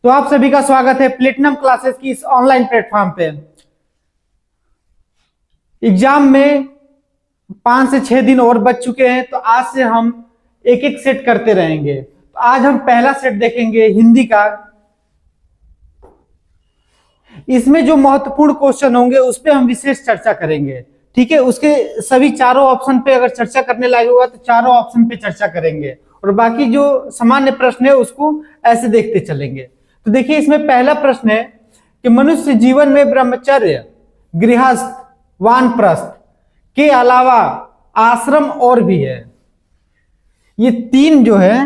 तो आप सभी का स्वागत है प्लेटिनम क्लासेस की इस ऑनलाइन प्लेटफॉर्म पे। एग्जाम में 5 से 6 दिन और बच चुके हैं, तो आज से हम एक एक सेट करते रहेंगे। तो आज हम पहला सेट देखेंगे हिंदी का। इसमें जो महत्वपूर्ण क्वेश्चन होंगे उस पर हम विशेष चर्चा करेंगे, ठीक है। उसके सभी चारों ऑप्शन पे अगर चर्चा करने लायक होगा तो चारों ऑप्शन पे चर्चा करेंगे, और बाकी जो सामान्य प्रश्न है उसको ऐसे देखते चलेंगे। तो देखिए, इसमें पहला प्रश्न है कि मनुष्य जीवन में ब्रह्मचर्य, गृहस्थ, वानप्रस्थ के अलावा आश्रम और भी है। ये तीन जो है,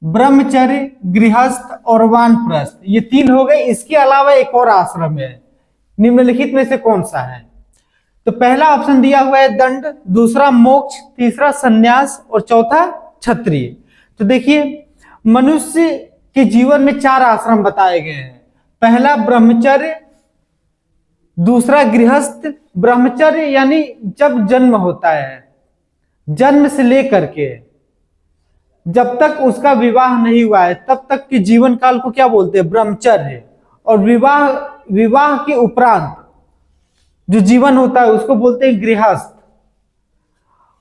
ब्रह्मचर्य, गृहस्थ और वानप्रस्थ, ये तीन हो गए। इसके अलावा एक और आश्रम है, निम्नलिखित में से कौन सा है? तो पहला ऑप्शन दिया हुआ है दंड, दूसरा मोक्ष, तीसरा संन्यास और चौथा क्षत्रिय। तो देखिए, मनुष्य के जीवन में 4 आश्रम बताए गए हैं। पहला ब्रह्मचर्य, दूसरा गृहस्थ। ब्रह्मचर्य यानी जब जन्म होता है, जन्म से लेकर के जब तक उसका विवाह नहीं हुआ है तब तक के जीवन काल को क्या बोलते हैं? ब्रह्मचर्य। और विवाह के उपरांत जो जीवन होता है उसको बोलते हैं गृहस्थ।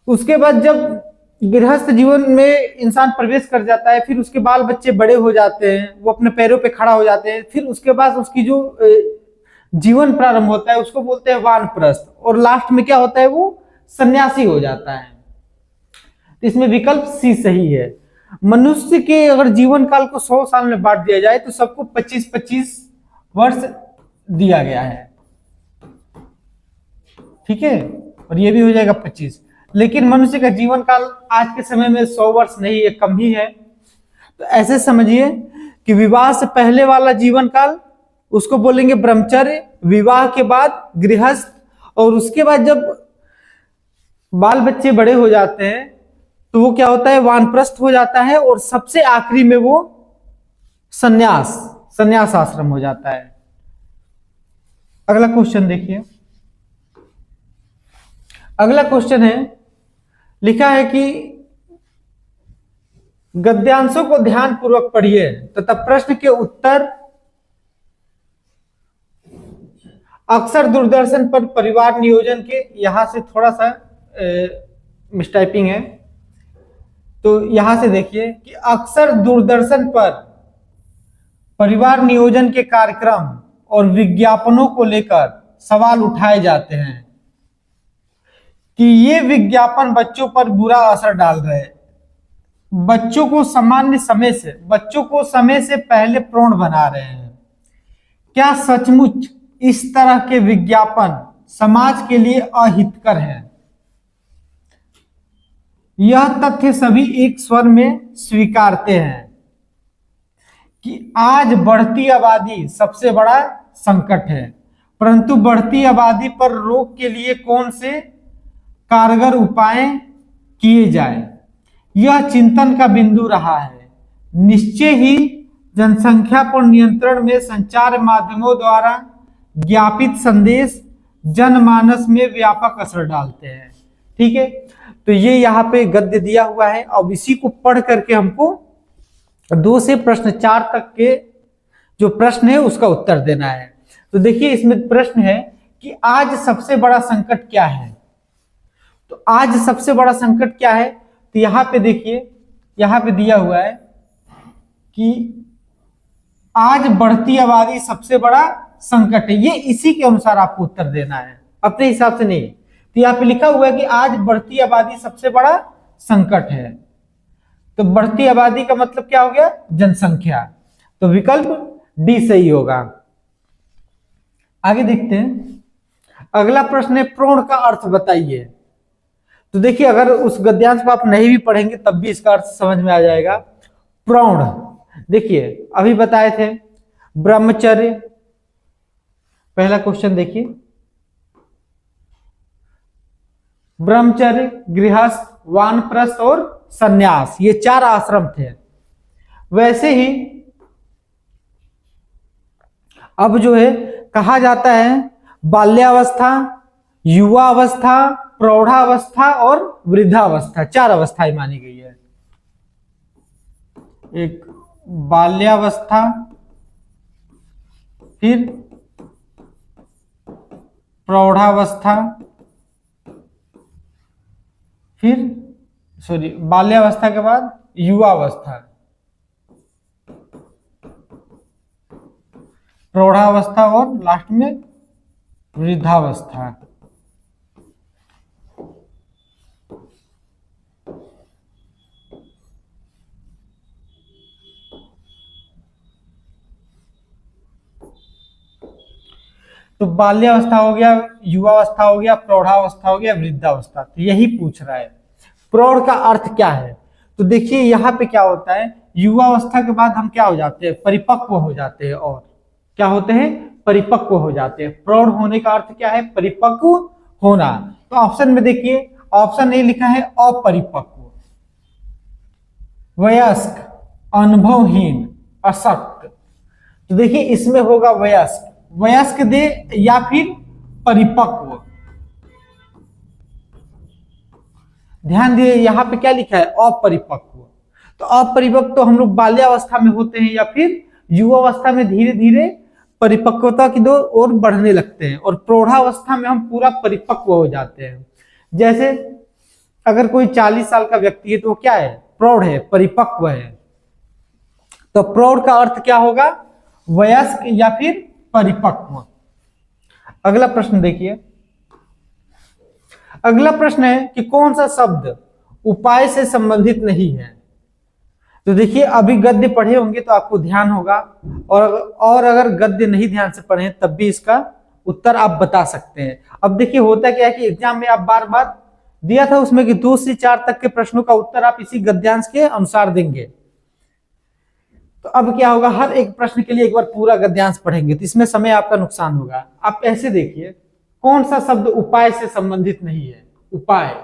उसके बाद जब गृहस्थ जीवन में इंसान प्रवेश कर जाता है, फिर उसके बाल बच्चे बड़े हो जाते हैं, वो अपने पैरों पे खड़ा हो जाते हैं, फिर उसके बाद उसकी जो जीवन प्रारंभ होता है उसको बोलते हैं वानप्रस्थ। और लास्ट में क्या होता है? वो सन्यासी हो जाता है। तो इसमें विकल्प सी सही है। मनुष्य के अगर जीवन काल को 100 साल में बांट दिया जाए तो सबको 25-25 वर्ष दिया गया है, ठीक है। और ये भी हो जाएगा 25। लेकिन मनुष्य का जीवन काल आज के समय में 100 वर्ष नहीं है, कम ही है। तो ऐसे समझिए कि विवाह से पहले वाला जीवन काल उसको बोलेंगे ब्रह्मचर्य, विवाह के बाद गृहस्थ, और उसके बाद जब बाल बच्चे बड़े हो जाते हैं तो वो क्या होता है? वानप्रस्थ हो जाता है। और सबसे आखिरी में वो संन्यास आश्रम हो जाता है। अगला क्वेश्चन देखिए। अगला क्वेश्चन है, लिखा है कि गद्यांशों को ध्यान पूर्वक पढ़िए तथा प्रश्न के उत्तर। अक्सर दूरदर्शन पर परिवार नियोजन के, यहां से थोड़ा सा मिसटाइपिंग है, तो यहां से देखिए कि अक्सर दूरदर्शन पर परिवार नियोजन के कार्यक्रम और विज्ञापनों को लेकर सवाल उठाए जाते हैं कि ये विज्ञापन बच्चों पर बुरा असर डाल रहे हैं, बच्चों को समय से पहले प्रौढ़ बना रहे हैं। क्या सचमुच इस तरह के विज्ञापन समाज के लिए अहितकर है? यह तथ्य सभी एक स्वर में स्वीकारते हैं कि आज बढ़ती आबादी सबसे बड़ा संकट है, परंतु बढ़ती आबादी पर रोक के लिए कौन से कारगर उपाय किए जाए, यह चिंतन का बिंदु रहा है। निश्चय ही जनसंख्या पर नियंत्रण में संचार माध्यमों द्वारा ज्ञापित संदेश जनमानस में व्यापक असर डालते हैं, ठीक है। तो ये यहाँ पे गद्य दिया हुआ है। अब इसी को पढ़ करके हमको 2 से प्रश्न 4 तक के जो प्रश्न है उसका उत्तर देना है। तो देखिए, इसमें प्रश्न है कि आज सबसे बड़ा संकट क्या है? तो आज सबसे बड़ा संकट क्या है? तो यहां पे देखिए, यहां पे दिया हुआ है कि आज बढ़ती आबादी सबसे बड़ा संकट है। ये इसी के अनुसार आपको उत्तर देना है, अपने हिसाब से नहीं। तो यहाँ पे लिखा हुआ है कि आज बढ़ती आबादी सबसे बड़ा संकट है। तो बढ़ती आबादी का मतलब क्या हो गया? जनसंख्या। तो विकल्प डी सही होगा। आगे देखते हैं। अगला प्रश्न है, प्रौढ़ का अर्थ बताइए। तो देखिए, अगर उस गद्यांश को आप नहीं भी पढ़ेंगे तब भी इसका अर्थ समझ में आ जाएगा। प्रौढ़, देखिए अभी बताए थे ब्रह्मचर्य, पहला क्वेश्चन देखिए, ब्रह्मचर्य, गृहस्थ, वानप्रस्थ और संन्यास, ये 4 आश्रम थे। वैसे ही अब जो है कहा जाता है बाल्यावस्था, युवावस्था, प्रौढ़ावस्था और वृद्धावस्था, 4 अवस्थाएं मानी गई है। एक बाल्यावस्था, फिर प्रौढ़ावस्था, फिर बाल्यावस्था के बाद युवावस्था, प्रौढ़ावस्था और लास्ट में वृद्धावस्था। तो बाल्यावस्था हो गया, युवावस्था हो गया, प्रौढ़ावस्था हो गया, वृद्धावस्था। तो यही पूछ रहा है प्रौढ़ का अर्थ क्या है। तो देखिए यहाँ पे क्या होता है, युवावस्था के बाद हम क्या हो जाते हैं, परिपक्व हो जाते हैं। और क्या होते हैं, परिपक्व हो जाते हैं। प्रौढ़ होने का अर्थ क्या है, परिपक्व होना। तो ऑप्शन में देखिए, ऑप्शन ए लिखा है अपरिपक्व, वयस्क, अनुभवहीन, अशक्त। तो देखिए इसमें होगा वयस्क, वयस्क दे या फिर परिपक्व। ध्यान दिए यहाँ पे क्या लिखा है, अपरिपक्व। तो अपरिपक्व तो हम लोग बाल्यावस्था में होते हैं या फिर युवावस्था में धीरे धीरे परिपक्वता की दो और बढ़ने लगते हैं, और प्रौढ़ावस्था में हम पूरा परिपक्व हो जाते हैं। जैसे अगर कोई 40 साल का व्यक्ति है तो क्या है, प्रौढ़ है, परिपक्व है। तो प्रौढ़ का अर्थ क्या होगा, वयस्क या फिर परिपक्व। अगला प्रश्न देखिए, अगला प्रश्न है कि कौन सा शब्द उपाय से संबंधित नहीं है। तो देखिए अभी गद्य पढ़े होंगे तो आपको ध्यान होगा, और अगर गद्य नहीं ध्यान से पढ़े तब भी इसका उत्तर आप बता सकते हैं। अब देखिए होता क्या है कि एग्जाम में आप बार बार दिया था उसमें कि 2 से 4 तक के प्रश्नों का उत्तर आप इसी गद्यांश के अनुसार देंगे। तो अब क्या होगा, हर एक प्रश्न के लिए एक बार पूरा गद्यांश पढ़ेंगे तो इसमें समय आपका नुकसान होगा। आप ऐसे देखिए, कौन सा शब्द उपाय से संबंधित नहीं है। उपाय,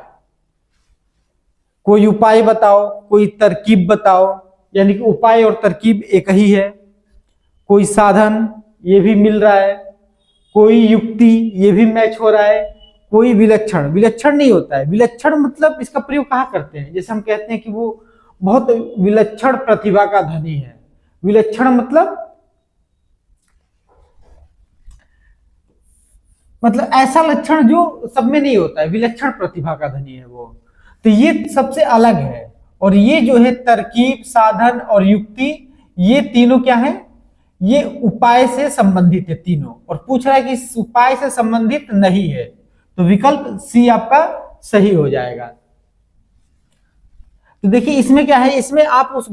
कोई उपाय बताओ, कोई तरकीब बताओ, यानी कि उपाय और तरकीब एक ही है। कोई साधन, ये भी मिल रहा है। कोई युक्ति, ये भी मैच हो रहा है। कोई विलक्षण, विलक्षण नहीं होता है। विलक्षण मतलब इसका प्रयोग कहाँ करते हैं, जैसे हम कहते हैं कि वो बहुत विलक्षण प्रतिभा का धनी है। विलक्षण मतलब ऐसा लक्षण जो सब में नहीं होता है, विलक्षण प्रतिभा का धनी है वो। तो ये सबसे अलग है। और ये जो है तरकीब, साधन और युक्ति, ये तीनों क्या है, ये उपाय से संबंधित है तीनों। और पूछ रहा है कि इस उपाय से संबंधित नहीं है, तो विकल्प सी आपका सही हो जाएगा। तो देखिए इसमें क्या है, इसमें आप उस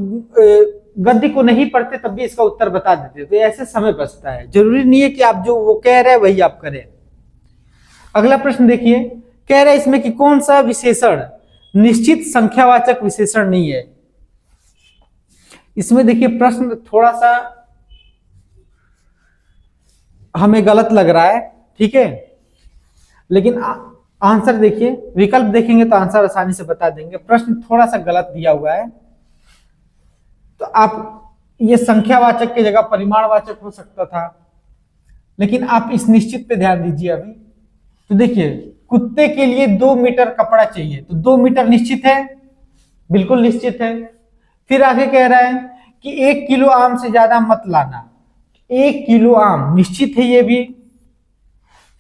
गद्य को नहीं पढ़ते तब भी इसका उत्तर बता देते, तो ऐसे समय बचता है। जरूरी नहीं है कि आप जो वो कह रहे हैं वही आप करें। अगला प्रश्न देखिए, कह रहे हैं इसमें कि कौन सा विशेषण निश्चित संख्यावाचक विशेषण नहीं है। इसमें देखिए प्रश्न थोड़ा सा हमें गलत लग रहा है, ठीक है, लेकिन आंसर देखिए, विकल्प देखेंगे तो आंसर आसानी से बता देंगे। प्रश्न थोड़ा सा गलत दिया हुआ है, तो आप ये संख्यावाचक की जगह परिमाणवाचक हो सकता था, लेकिन आप इस निश्चित पे ध्यान दीजिए अभी। तो देखिए कुत्ते के लिए 2 मीटर कपड़ा चाहिए, तो 2 मीटर निश्चित है, बिल्कुल निश्चित है। फिर आगे कह रहा है कि 1 किलो आम से ज्यादा मत लाना, 1 किलो आम निश्चित है ये भी।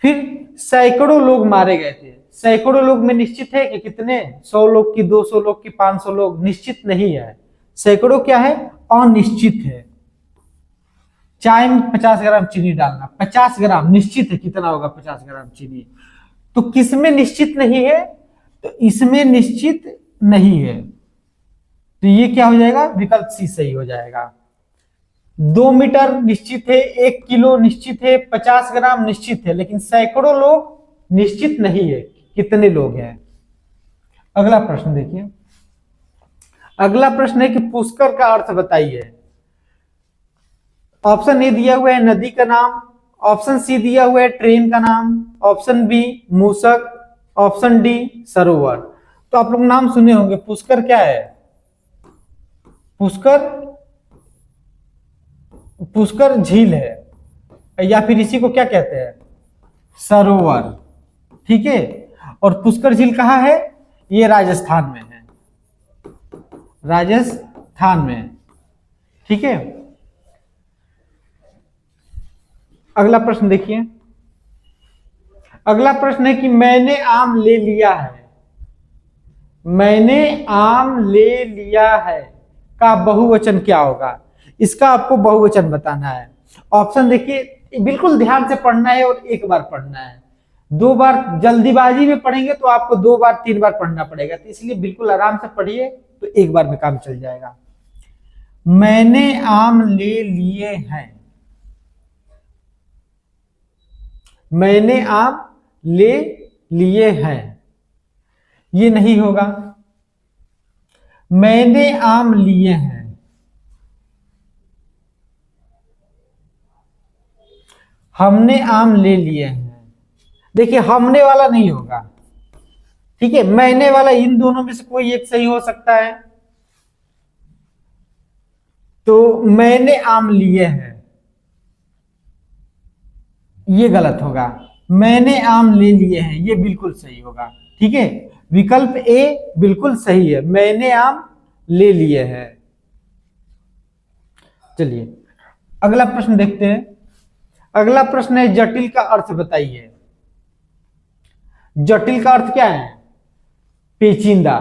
फिर सैकड़ों लोग मारे गए थे, सैकड़ों लोग में निश्चित है कि कितने, 100 लोग की, 200 लोग की, 500 लोग, निश्चित नहीं है। सैकड़ों क्या है, अनिश्चित है। चाय में 50 ग्राम चीनी डालना, 50 ग्राम निश्चित है, कितना होगा 50 ग्राम चीनी। तो किसमें निश्चित नहीं है, तो इसमें निश्चित नहीं है, तो ये क्या हो जाएगा, विकल्प सी सही हो जाएगा। 2 मीटर निश्चित है, 1 किलो निश्चित है, 50 ग्राम निश्चित है, लेकिन सैकड़ों लोग निश्चित नहीं है, कितने लोग हैं। अगला प्रश्न देखिए, अगला प्रश्न है कि पुष्कर का अर्थ बताइए। ऑप्शन ए दिया हुआ है नदी का नाम, ऑप्शन सी दिया हुआ है ट्रेन का नाम, ऑप्शन बी मूसक, ऑप्शन डी सरोवर। तो आप लोग नाम सुने होंगे, पुष्कर क्या है, पुष्कर झील है, या फिर इसी को क्या कहते हैं, सरोवर, ठीक है। और पुष्कर झील कहाँ है, ये राजस्थान में है, राजस्थान में। ठीक है, अगला प्रश्न देखिए। अगला प्रश्न है कि मैंने आम ले लिया है, मैंने आम ले लिया है का बहुवचन क्या होगा? इसका आपको बहुवचन बताना है। ऑप्शन देखिए, बिल्कुल ध्यान से पढ़ना है और एक बार पढ़ना है। दो बार जल्दीबाजी में पढ़ेंगे तो आपको 2 बार 3 बार पढ़ना पड़ेगा, तो इसलिए बिल्कुल आराम से पढ़िए तो एक बार में काम चल जाएगा। मैंने आम ले लिए हैं, मैंने आम ले लिए हैं, ये नहीं होगा। मैंने आम लिए हैं, हमने आम ले लिए हैं। देखिए हमने वाला नहीं होगा, ठीक है, मैंने वाला, इन दोनों में से कोई एक सही हो सकता है। तो मैंने आम लिए हैं, ये गलत होगा। मैंने आम ले लिए हैं, ये बिल्कुल सही होगा। ठीक है, विकल्प ए बिल्कुल सही है, मैंने आम ले लिए हैं। चलिए अगला प्रश्न देखते हैं। अगला प्रश्न है जटिल का अर्थ बताइए। जटिल का अर्थ क्या है? पेचीदा।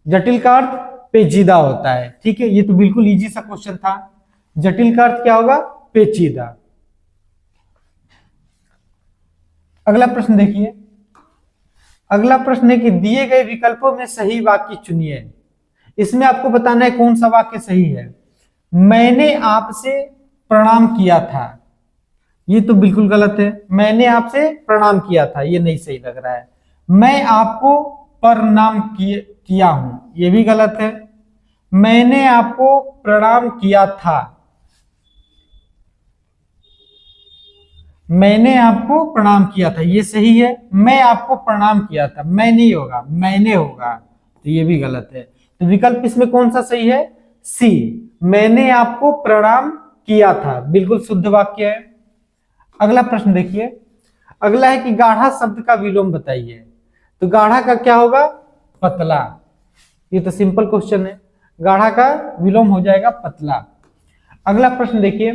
जटिल का अर्थ पेचीदा होता है। ठीक है, ये तो बिल्कुल इजी सा क्वेश्चन था। जटिल का अर्थ क्या होगा? पेचीदा। अगला प्रश्न देखिए। अगला प्रश्न है कि दिए गए विकल्पों में सही वाक्य चुनिए। इसमें आपको बताना है कौन सा वाक्य सही है। मैंने आपसे प्रणाम किया था, ये तो बिल्कुल गलत है। मैंने आपसे प्रणाम किया था, ये नहीं सही लग रहा है। मैं आपको प्रणाम किया हूं, ये भी गलत है। मैंने आपको प्रणाम किया था, मैंने आपको प्रणाम किया था, ये सही है। मैं आपको प्रणाम किया था, मैं नहीं होगा, मैंने होगा, तो ये भी गलत है। तो विकल्प इसमें कौन सा सही है? सी, मैंने आपको प्रणाम किया था, बिल्कुल शुद्ध वाक्य है। अगला प्रश्न देखिए। अगला है कि गाढ़ा शब्द का विलोम बताइए। तो गाढ़ा का क्या होगा? पतला। ये तो सिंपल क्वेश्चन है, गाढ़ा का विलोम हो जाएगा पतला। अगला प्रश्न देखिए।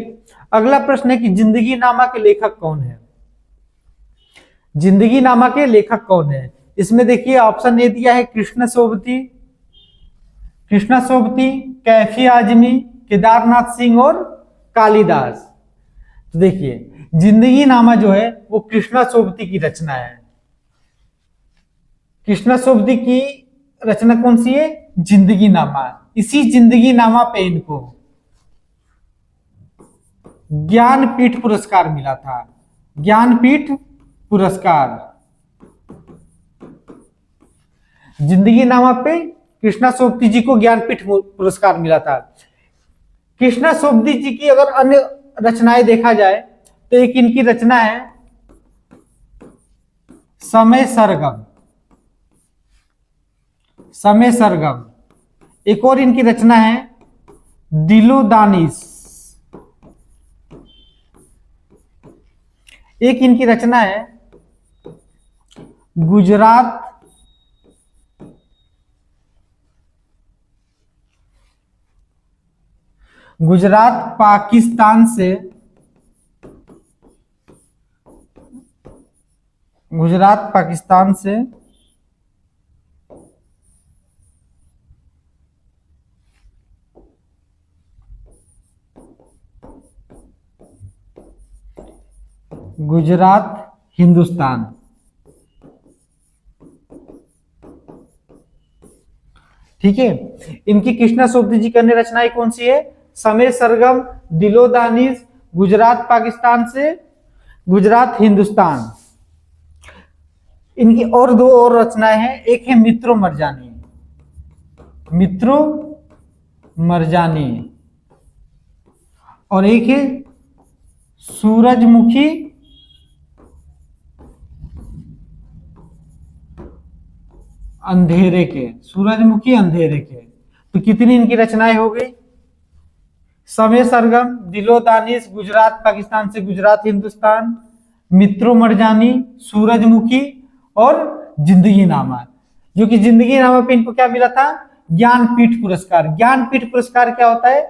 अगला प्रश्न है कि जिंदगी नामा के लेखक कौन है? जिंदगी नामा के लेखक कौन है? इसमें देखिए ऑप्शन ए दिया है कृष्ण सोबती, कृष्णा सोबती, कैफी आजमी, केदारनाथ सिंह और कालिदास। तो देखिए जिंदगी नामा जो है वो कृष्णा सोबती की रचना है। कृष्णा सोबती की रचना कौन सी है? जिंदगी नामा। इसी जिंदगी नामा पे इनको ज्ञानपीठ पुरस्कार मिला था, ज्ञानपीठ पुरस्कार। जिंदगी नामा पे कृष्णा सोबती जी को ज्ञानपीठ पुरस्कार मिला था। कृष्णा सोबती जी की अगर अन्य रचनाएं देखा जाए तो एक इनकी रचना है समय सरगम, समय सरगम। एक और इनकी रचना है दिलो दानिश। एक इनकी रचना है गुजरात गुजरात पाकिस्तान से, गुजरात पाकिस्तान से गुजरात हिंदुस्तान। ठीक है, इनकी कृष्णा सोबती जी की अन्य रचनाएं कौन सी है? समय सरगम, दिलो दानिश, गुजरात पाकिस्तान से, गुजरात हिंदुस्तान। इनकी और दो और रचनाएं हैं, एक है मित्रो मरजानी, मित्रो मरजानी, और एक है सूरजमुखी अंधेरे के, सूरजमुखी अंधेरे के। तो कितनी इनकी रचनाएं हो गई? समय सरगम, दिलो दानिश, गुजरात पाकिस्तान से गुजरात हिंदुस्तान, मित्रो मरजानी, सूरजमुखी और जिंदगी नामा। जो कि जिंदगी नामा पे इनको क्या मिला था? ज्ञानपीठ पुरस्कार। ज्ञानपीठ पुरस्कार क्या होता है?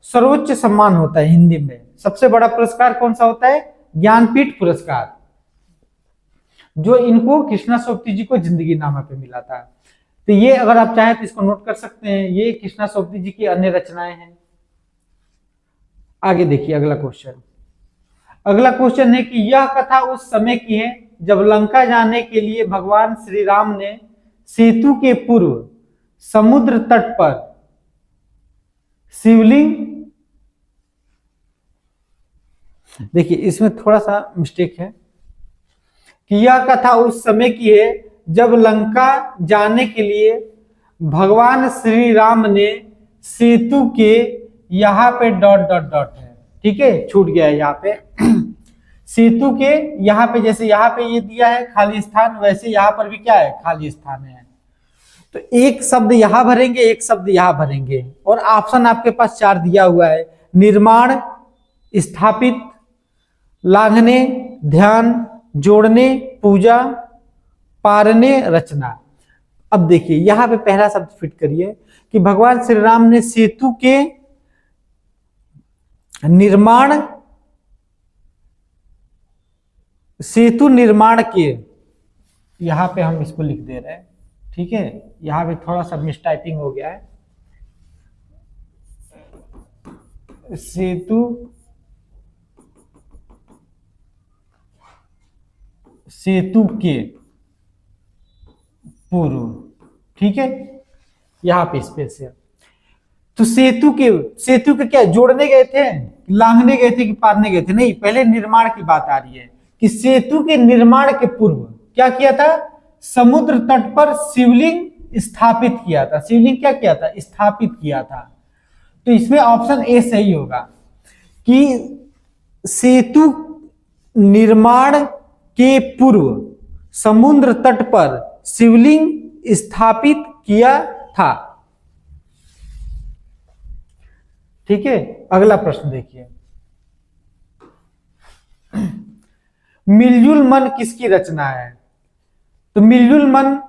सर्वोच्च सम्मान होता है हिंदी में। सबसे बड़ा पुरस्कार कौन सा होता है? ज्ञानपीठ पुरस्कार, जो इनको कृष्णा सोबती जी को जिंदगी नामा पे मिला था। तो ये अगर आप चाहें तो इसको नोट कर सकते हैं, ये कृष्णा सोबती जी की अन्य रचनाएं हैं। आगे देखिए अगला क्वेश्चन। अगला क्वेश्चन है कि यह कथा उस समय की है जब लंका जाने के लिए भगवान श्री राम ने सेतु के पूर्व समुद्र तट पर शिवलिंग, देखिए इसमें थोड़ा सा मिस्टेक है कि यह कथा उस समय की है जब लंका जाने के लिए भगवान श्री राम ने सेतु के यहां पे डॉट डॉट डॉट है, ठीक है, छूट गया है यहाँ पे सेतु के यहाँ पे, जैसे यहाँ पे ये दिया है खाली स्थान, वैसे यहाँ पर भी क्या है? खाली स्थान है। तो एक शब्द यहां भरेंगे, एक शब्द यहां भरेंगे, और ऑप्शन आपके पास 4 दिया हुआ है: निर्माण, स्थापित, लांघने, ध्यान, जोड़ने, पूजा, पारने, रचना। अब देखिए यहां पे पहला शब्द फिट करिए कि भगवान श्री राम ने सेतु के निर्माण, सेतु निर्माण के, यहां पे हम इसको लिख दे रहे हैं, ठीक है, यहां पे थोड़ा सा मिसटाइपिंग हो गया है। सेतु के पूर्व, ठीक है, यहां पे स्पेस है। तो सेतु के क्या जोड़ने गए थे, लांघने गए थे कि पारने गए थे? नहीं, पहले निर्माण की बात आ रही है कि सेतु के निर्माण के पूर्व क्या किया था? समुद्र तट पर शिवलिंग स्थापित किया था। शिवलिंग क्या किया था? स्थापित किया था। तो इसमें ऑप्शन ए सही होगा कि सेतु निर्माण के पूर्व समुद्र तट पर शिवलिंग स्थापित किया था। ठीक है, अगला प्रश्न देखिए। मिलजुल मन किसकी रचना है? तो मिलजुल मन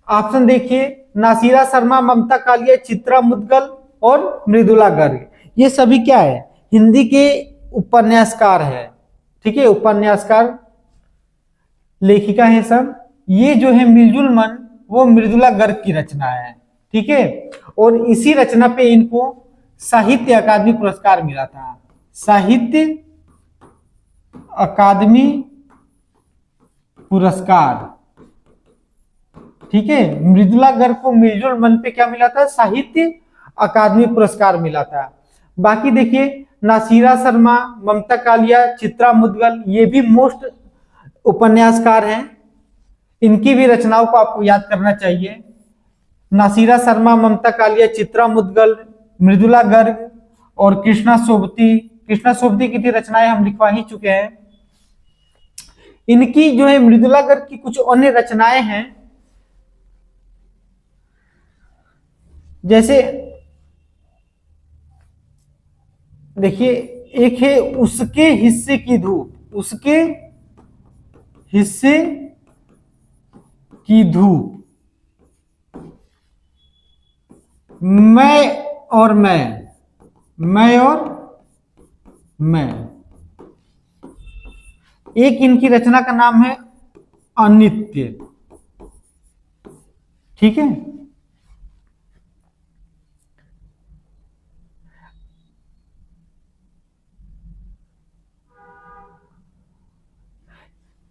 ऑप्शन देखिए, नासिरा शर्मा, ममता कालिया, चित्रा मुदगल और मृदुला गर्ग। ये सभी क्या है? हिंदी के उपन्यासकार है, ठीक है, उपन्यासकार लेखिका है सब। ये जो है मिलजुल मन, वो मृदुला गर्ग की रचना है, ठीक है, और इसी रचना पे इनको साहित्य अकादमी पुरस्कार मिला था। साहित्य अकादमी पुरस्कार, ठीक है, मृदुला गर्ग को मिलजुल मन पे क्या मिला था? साहित्य अकादमी पुरस्कार मिला था। बाकी देखिए, नासिरा शर्मा, ममता कालिया, चित्रा मुदगल, ये भी मोस्ट उपन्यासकार हैं। इनकी भी रचनाओं को आपको याद करना चाहिए। नासिरा शर्मा, ममता कालिया, चित्रा मुदगल, मृदुला गर्ग और कृष्णा सोबती। कृष्णा सोबती की भी रचनाएं हम लिखवा ही चुके हैं। इनकी जो है मृदुला गर्ग की कुछ अन्य रचनाएं हैं, जैसे देखिए, एक है उसके हिस्से की धूप। उसके हिस्से की धूप, मैं और मैं, मैं और मैं। एक इनकी रचना का नाम है अनित्य, ठीक है।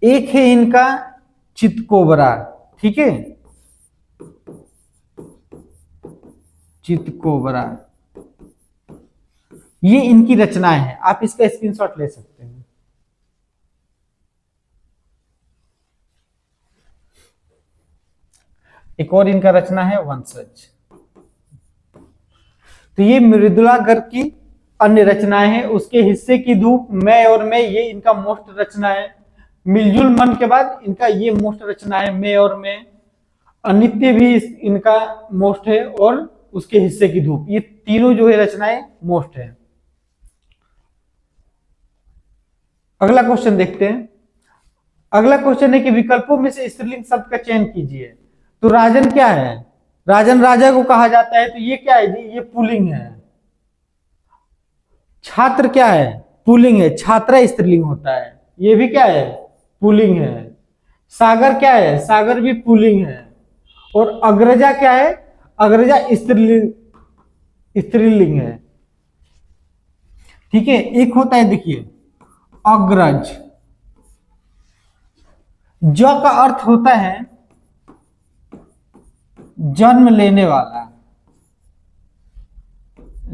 एक है इनका चितकोबरा, ठीक है, चितकोबरा। ये इनकी रचनाएं हैं, आप इसका स्क्रीनशॉट ले सकते हैं। एक और इनका रचना है वंशज। तो ये मृदुला गर्ग की अन्य रचनाएं हैं। उसके हिस्से की धूप, मैं और मैं, ये इनका मोस्ट रचना है। मिलजुल मन के बाद इनका ये मोस्ट रचना है, मैं और मैं। अनित्य भी इनका मोस्ट है, और उसके हिस्से की धूप, ये तीनों जो है रचनाएं मोस्ट है। अगला क्वेश्चन देखते हैं। अगला क्वेश्चन है कि विकल्पों में से स्त्रीलिंग शब्द का चयन कीजिए। तो राजन क्या है? राजन राजा को कहा जाता है, तो ये क्या है जी? ये पुल्लिंग है। छात्र क्या है? पुल्लिंग है। छात्रा स्त्रीलिंग होता है, ये भी क्या है? पुल्लिंग है। सागर क्या है? सागर भी पुल्लिंग है। और अग्रजा क्या है? अग्रजा स्त्रीलिंग, स्त्रीलिंग है। ठीक है। एक होता है देखिए अग्रज, ज का अर्थ होता है जन्म लेने वाला,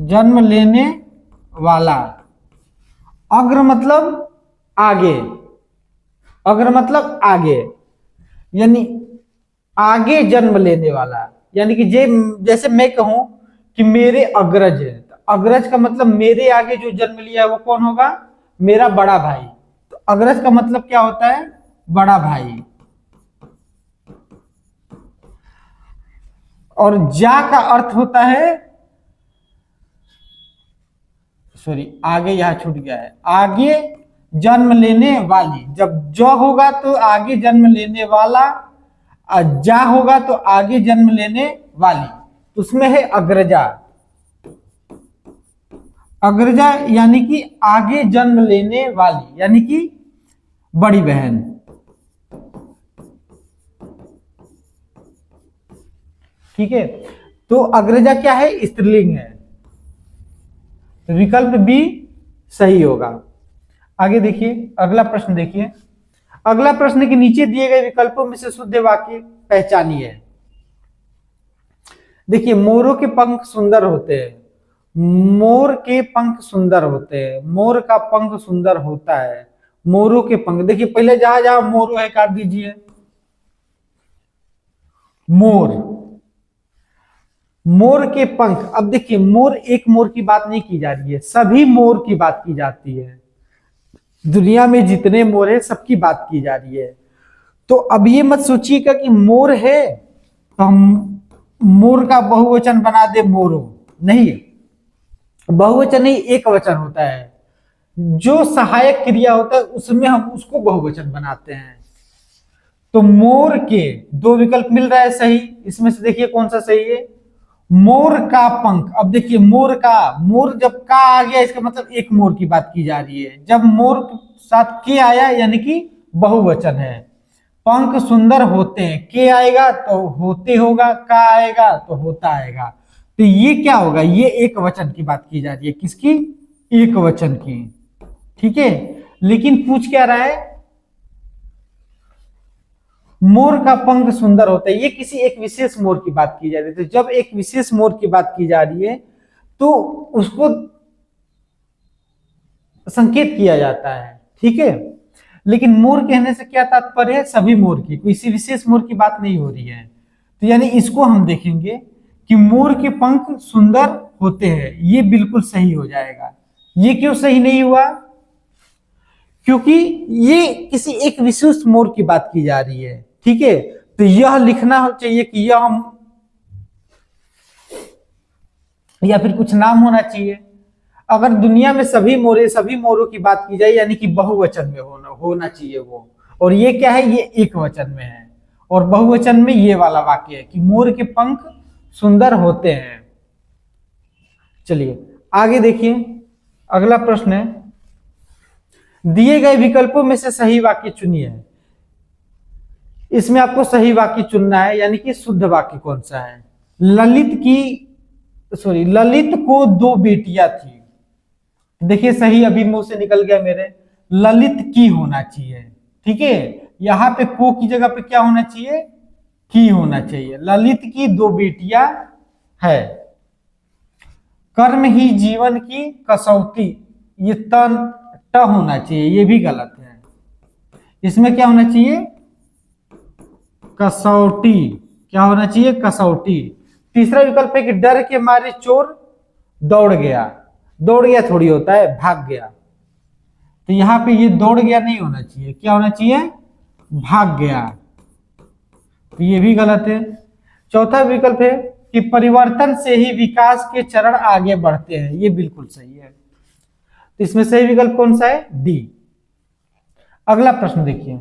जन्म लेने वाला। अग्र मतलब आगे, अग्र मतलब आगे, यानी आगे जन्म लेने वाला। यानी कि जैसे मैं कहूं कि मेरे अग्रज है, तो अग्रज का मतलब मेरे आगे जो जन्म लिया है वो कौन होगा? मेरा बड़ा भाई। तो अग्रज का मतलब क्या होता है? बड़ा भाई। और जा का अर्थ होता है, सॉरी आगे यहां छूट गया है, आगे जन्म लेने वाली। जब ज होगा तो आगे जन्म लेने वाला, और जा होगा तो आगे जन्म लेने वाली, उसमें है अग्रजा। अग्रजा यानी कि आगे जन्म लेने वाली, यानी कि बड़ी बहन। ठीक है। तो अग्रजा क्या है? स्त्रीलिंग है। विकल्प बी सही होगा। आगे देखिए अगला प्रश्न देखिए। अगला प्रश्न के नीचे दिए गए विकल्पों में से शुद्ध वाक्य पहचानिए। देखिए मोरों के पंख सुंदर होते हैं, मोर के पंख सुंदर होते हैं, मोर का पंख सुंदर होता है, मोरों के पंख। देखिए पहले जहां जहां मोर है काट दीजिए। मोर, मोर के पंख। अब देखिए मोर, एक मोर की बात नहीं की जा रही है, सभी मोर की बात की जाती है। दुनिया में जितने मोर है सबकी बात की जा रही है। तो अब ये मत सोचिएगा कि मोर है तो हम मोर का बहुवचन बना दे मोरो, नहीं। बहुवचन नहीं, एक वचन होता है। जो सहायक क्रिया होता है उसमें हम उसको बहुवचन बनाते हैं। तो मोर के दो विकल्प मिल रहा है सही, इसमें से देखिए कौन सा सही है? मोर का पंख। अब देखिए मोर का, मोर जब का आ गया इसका मतलब एक मोर की बात की जा रही है। जब मोर के साथ के आया यानी कि बहुवचन है। पंख सुंदर होते हैं, के आएगा तो होते होगा, का आएगा तो होता आएगा। तो ये क्या होगा? ये एक वचन की बात की जा रही है। किसकी? एक वचन की। ठीक है। लेकिन पूछ क्या रहा है? मोर का पंख सुंदर होता है, ये किसी एक विशेष मोर की बात की जा रही है। तो जब एक विशेष मोर की बात की जा रही है तो उसको संकेत किया जाता है। ठीक है। लेकिन मोर कहने से क्या तात्पर्य है? सभी मोर की, किसी विशेष मोर की बात नहीं हो रही है। तो यानी इसको हम देखेंगे कि मोर के पंख सुंदर होते हैं, ये बिल्कुल सही हो जाएगा। ये क्यों सही नहीं हुआ? क्योंकि ये किसी एक विशेष मोर की बात की जा रही है। ठीक है। तो यह लिखना चाहिए कि यह हम, या फिर कुछ नाम होना चाहिए। अगर दुनिया में सभी मोरे, सभी मोरों की बात की जाए यानी कि बहुवचन में होना चाहिए वो। और ये क्या है? ये एक वचन में है। और बहुवचन में ये वाला वाक्य है कि मोर के पंख सुंदर होते हैं। चलिए आगे देखिए। अगला प्रश्न है, दिए गए विकल्पों में से सही वाक्य चुनिए। इसमें आपको सही वाक्य चुनना है, यानी कि शुद्ध वाक्य कौन सा है? ललित को दो बेटियां थी। देखिए सही अभी मुंह से निकल गया मेरे, ललित की होना चाहिए। ठीक है। यहां पे को की जगह पे क्या होना चाहिए? की होना चाहिए। ललित की दो बेटियां है। कर्म ही जीवन की कसौटी, ये तन ट होना चाहिए, ये भी गलत है। इसमें क्या होना चाहिए? कसौटी। क्या होना चाहिए? कसौटी। तीसरा विकल्प है कि डर के मारे चोर दौड़ गया। दौड़ गया थोड़ी होता है, भाग गया। तो यहां पे ये दौड़ गया नहीं होना चाहिए, क्या होना चाहिए? भाग गया। तो ये भी गलत है। चौथा विकल्प है कि परिवर्तन से ही विकास के चरण आगे बढ़ते हैं, ये बिल्कुल सही है। तो इसमें सही विकल्प कौन सा है? डी। अगला प्रश्न देखिए।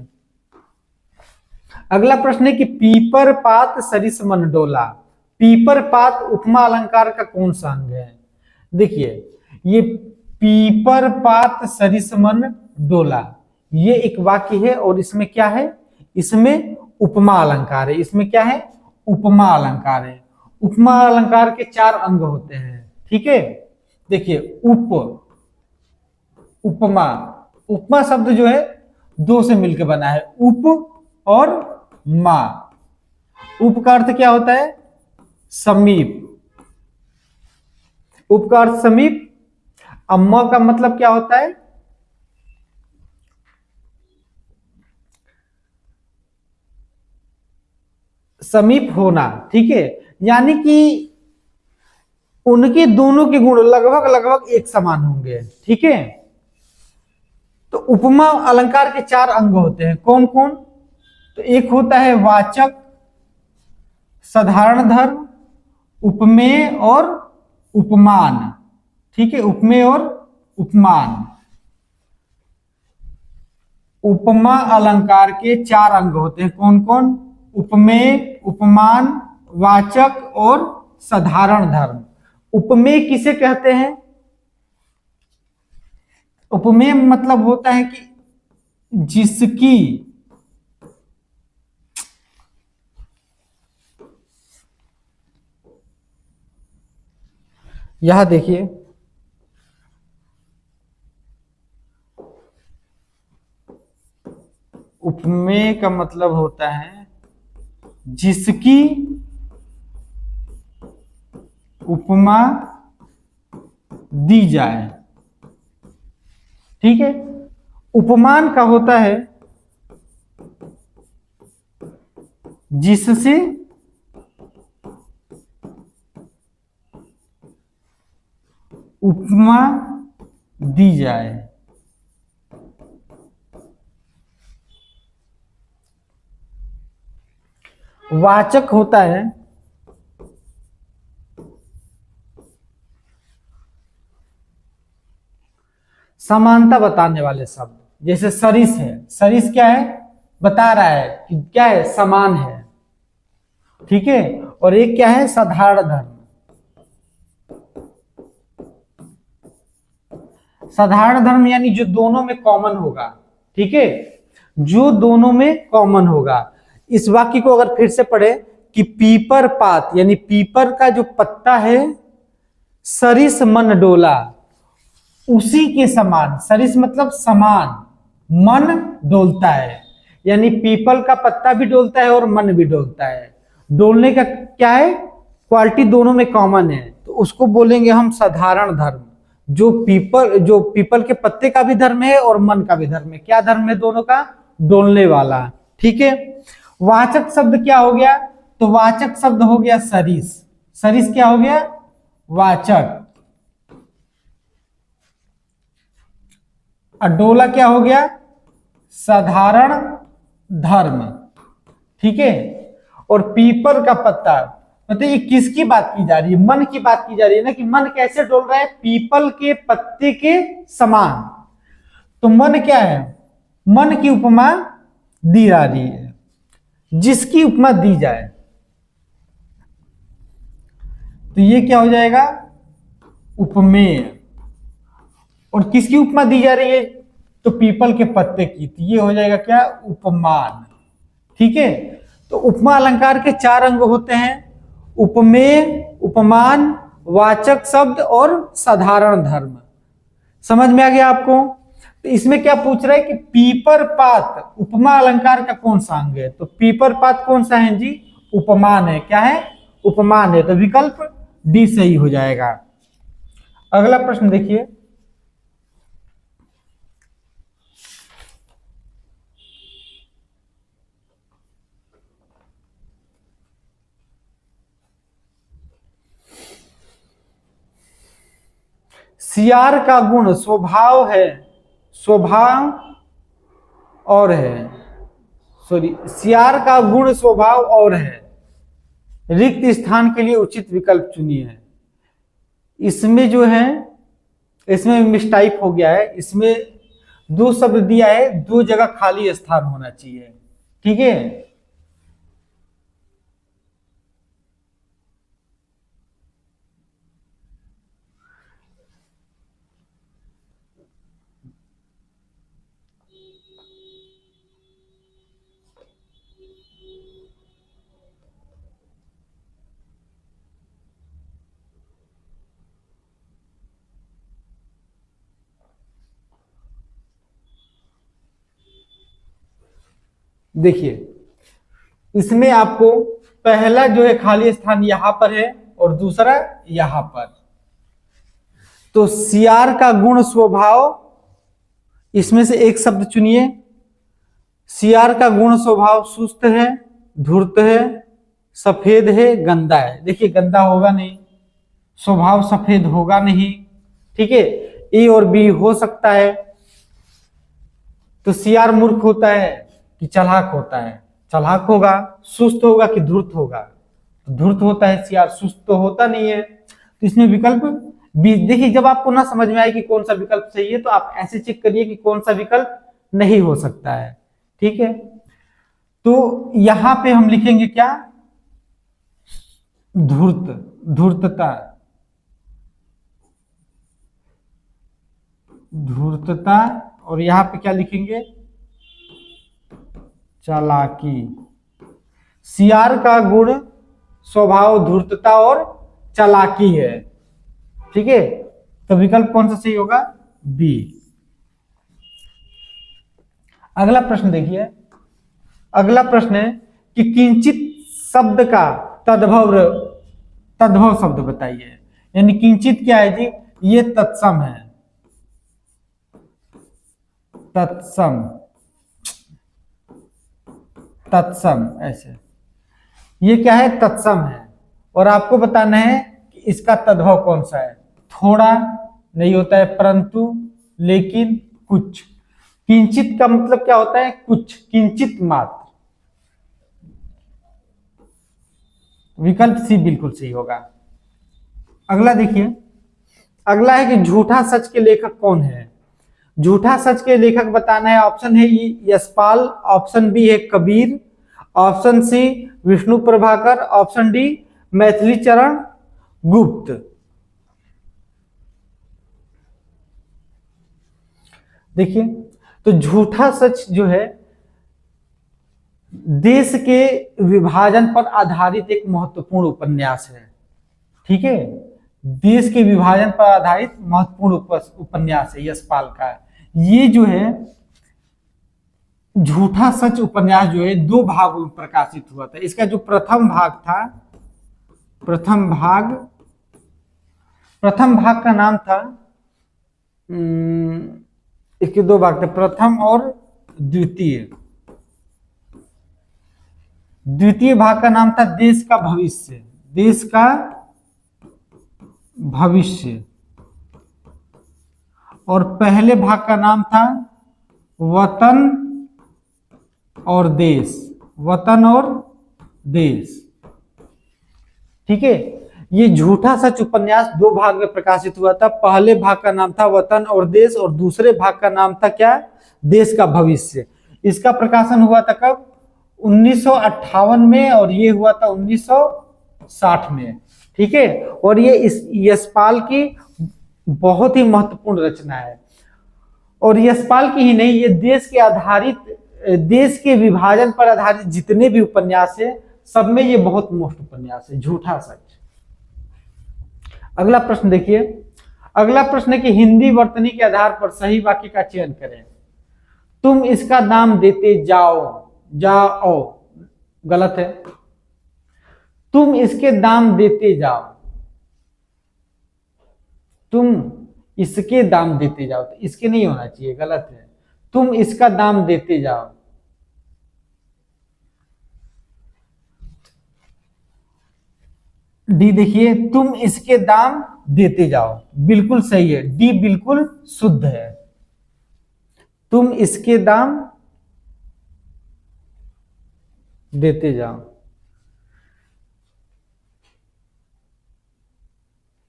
अगला प्रश्न है कि पीपर पात सरिस मन डोला। पीपर पात उपमा अलंकार का कौन सा अंग है? देखिए ये पीपर पात सरिस मन डोला, ये एक वाक्य है और इसमें क्या है, इसमें उपमा अलंकार है। इसमें क्या है, उपमा अलंकार है। उपमा अलंकार के 4 अंग होते हैं, ठीक है। देखिए उपमा, उपमा शब्द जो है 2 से मिलकर बना है, उप और मा। उप का अर्थ क्या होता है, समीप, उप का अर्थ समीप। अम्मा का मतलब क्या होता है, समीप होना, ठीक है। यानी कि उनके दोनों के गुण लगभग लगभग एक समान होंगे, ठीक है। तो उपमा अलंकार के 4 अंग होते हैं, कौन कौन, तो एक होता है वाचक, साधारण धर्म, उपमेय और उपमान, ठीक है। उपमेय और उपमान। उपमा अलंकार के 4 अंग होते हैं, कौन कौन, उपमेय, उपमान, वाचक और साधारण धर्म। उपमेय किसे कहते हैं, उपमेय मतलब होता है कि जिसकी, यहां देखिए उपमेय का मतलब होता है जिसकी उपमा दी जाए, ठीक है। उपमान का होता है जिससे उपमा दी जाए। वाचक होता है समानता बताने वाले शब्द, जैसे सरिस है, सरिस क्या है, बता रहा है कि क्या है, समान है, ठीक है। और एक क्या है, साधारण धर्म। साधारण धर्म यानी जो दोनों में कॉमन होगा, ठीक है, जो दोनों में कॉमन होगा। इस वाक्य को अगर फिर से पढ़े कि पीपर पात यानी पीपर का जो पत्ता है, सरिस मन डोला, उसी के समान, सरिस मतलब समान, मन डोलता है, यानी पीपल का पत्ता भी डोलता है और मन भी डोलता है। डोलने का क्या है, क्वालिटी दोनों में कॉमन है, तो उसको बोलेंगे हम साधारण धर्म। जो पीपल के पत्ते का भी धर्म है और मन का भी धर्म है, क्या धर्म है दोनों का, डोलने वाला, ठीक है। वाचक शब्द क्या हो गया, तो वाचक शब्द हो गया सरिस, सरिस क्या हो गया, वाचक। और डोला क्या हो गया, साधारण धर्म, ठीक है। और पीपल का पत्ता, मतलब ये किसकी बात की जा रही है, मन की बात की जा रही है ना, कि मन कैसे डोल रहा है, पीपल के पत्ते के समान। तो मन क्या है, मन की उपमा दी जा रही है, जिसकी उपमा दी जाए, तो ये क्या हो जाएगा, उपमेय। और किसकी उपमा दी जा रही है, तो पीपल के पत्ते की, तो ये हो जाएगा क्या, उपमान, ठीक है। तो उपमा अलंकार के 4 अंग होते हैं, उपमेय, उपमान, वाचक शब्द और साधारण धर्म। समझ में आ गया आपको। तो इसमें क्या पूछ रहा है कि पीपर पात उपमा अलंकार का कौन सा अंग है, तो पीपर पात कौन सा है जी, उपमान है, क्या है, उपमान है, तो विकल्प डी सही हो जाएगा। अगला प्रश्न देखिए, सियार का गुण स्वभाव है, स्वभाव और है, सॉरी, सियार का गुण स्वभाव और है, रिक्त स्थान के लिए उचित विकल्प चुनिए। इसमें जो है, इसमें मिस्टाइप हो गया है, इसमें 2 शब्द दिया है, 2 जगह खाली स्थान होना चाहिए, ठीक है। देखिए इसमें आपको पहला जो है खाली स्थान यहां पर है और दूसरा यहां पर। तो सियार का गुण स्वभाव, इसमें से एक शब्द चुनिए। सियार का गुण स्वभाव सुस्त है, धूर्त है, सफेद है, गंदा है। देखिए गंदा होगा नहीं, स्वभाव सफेद होगा नहीं, ठीक है। ए और बी हो सकता है। तो सियार मूर्ख होता है कि चालाक होता है? चालाक होगा। सुस्त होगा कि धूर्त होगा? तो धूर्त होता है सियार, सुस्त तो होता नहीं है। तो इसमें विकल्प बी। देखिए जब आपको ना समझ में आए कि कौन सा विकल्प सही है तो आप ऐसे चेक करिए कि कौन सा विकल्प नहीं हो सकता है, ठीक है। तो यहां पे हम लिखेंगे क्या? धूर्त, धूर्तता, धूर्तता। और यहां पे क्या लिखेंगे? चालाकी। सियार का गुण स्वभाव धूर्तता और चालाकी है, ठीक है। तो विकल्प कौन सा सही होगा? बी। अगला प्रश्न देखिए। अगला प्रश्न है कि किंचित शब्द का तद्भव, तद्भव शब्द बताइए। यानी किंचित क्या है जी? ये तत्सम है, तत्सम, तत्सम ऐसे। ये क्या है? तत्सम है। और आपको बताना है कि इसका तद्भव कौन सा है। थोड़ा नहीं होता है, परंतु, लेकिन, कुछ। किंचित का मतलब क्या होता है? कुछ, किंचित मात्र। विकल्प सी बिल्कुल सही होगा। अगला देखिए। अगला है कि झूठा सच के लेखक कौन है? झूठा सच के लेखक बताना है। ऑप्शन है यशपाल, ऑप्शन बी है Kabir, option C Vishnu Prabhakar, option D Maithili Charan Gupt. देखिए तो झूठा सच जो है देश के विभाजन पर आधारित एक महत्वपूर्ण उपन्यास है, ठीक है। देश के विभाजन पर आधारित महत्वपूर्ण उपन्यास है यशपाल का। ये जो है झूठा सच उपन्यास जो है 2 भागों में प्रकाशित हुआ था। इसका जो प्रथम भाग था, प्रथम भाग का नाम था, इसके 2 भाग थे, प्रथम और द्वितीय। द्वितीय भाग का नाम था देश का भविष्य, देश का भविष्य। और पहले भाग का नाम था वतन और देश, वतन और देश, ठीक है। ये झूठा सच उपन्यास 2 भाग में प्रकाशित हुआ था। पहले भाग का नाम था वतन और देश और दूसरे भाग का नाम था क्या? देश का भविष्य। इसका प्रकाशन हुआ था कब? 1958 में और ये हुआ था 1960 में, ठीक है। और ये इस यशपाल की बहुत ही महत्वपूर्ण रचना है। और यशपाल की ही नहीं, ये देश के आधारित, देश के विभाजन पर आधारित जितने भी उपन्यास है सब में ये बहुत मोस्ट उपन्यास है, झूठा सच। अगला प्रश्न देखिए। अगला प्रश्न है कि हिंदी वर्तनी के आधार पर सही वाक्य का चयन करें। तुम इसका दाम देते जाओ, जाओ गलत है। तुम इसके दाम देते जाओ, तुम इसके दाम देते जाओ, तो इसके नहीं होना चाहिए, गलत है। तुम इसका दाम देते जाओ। डी देखिए, तुम इसके दाम देते जाओ, बिल्कुल सही है। डी बिल्कुल शुद्ध है। तुम इसके दाम देते जाओ।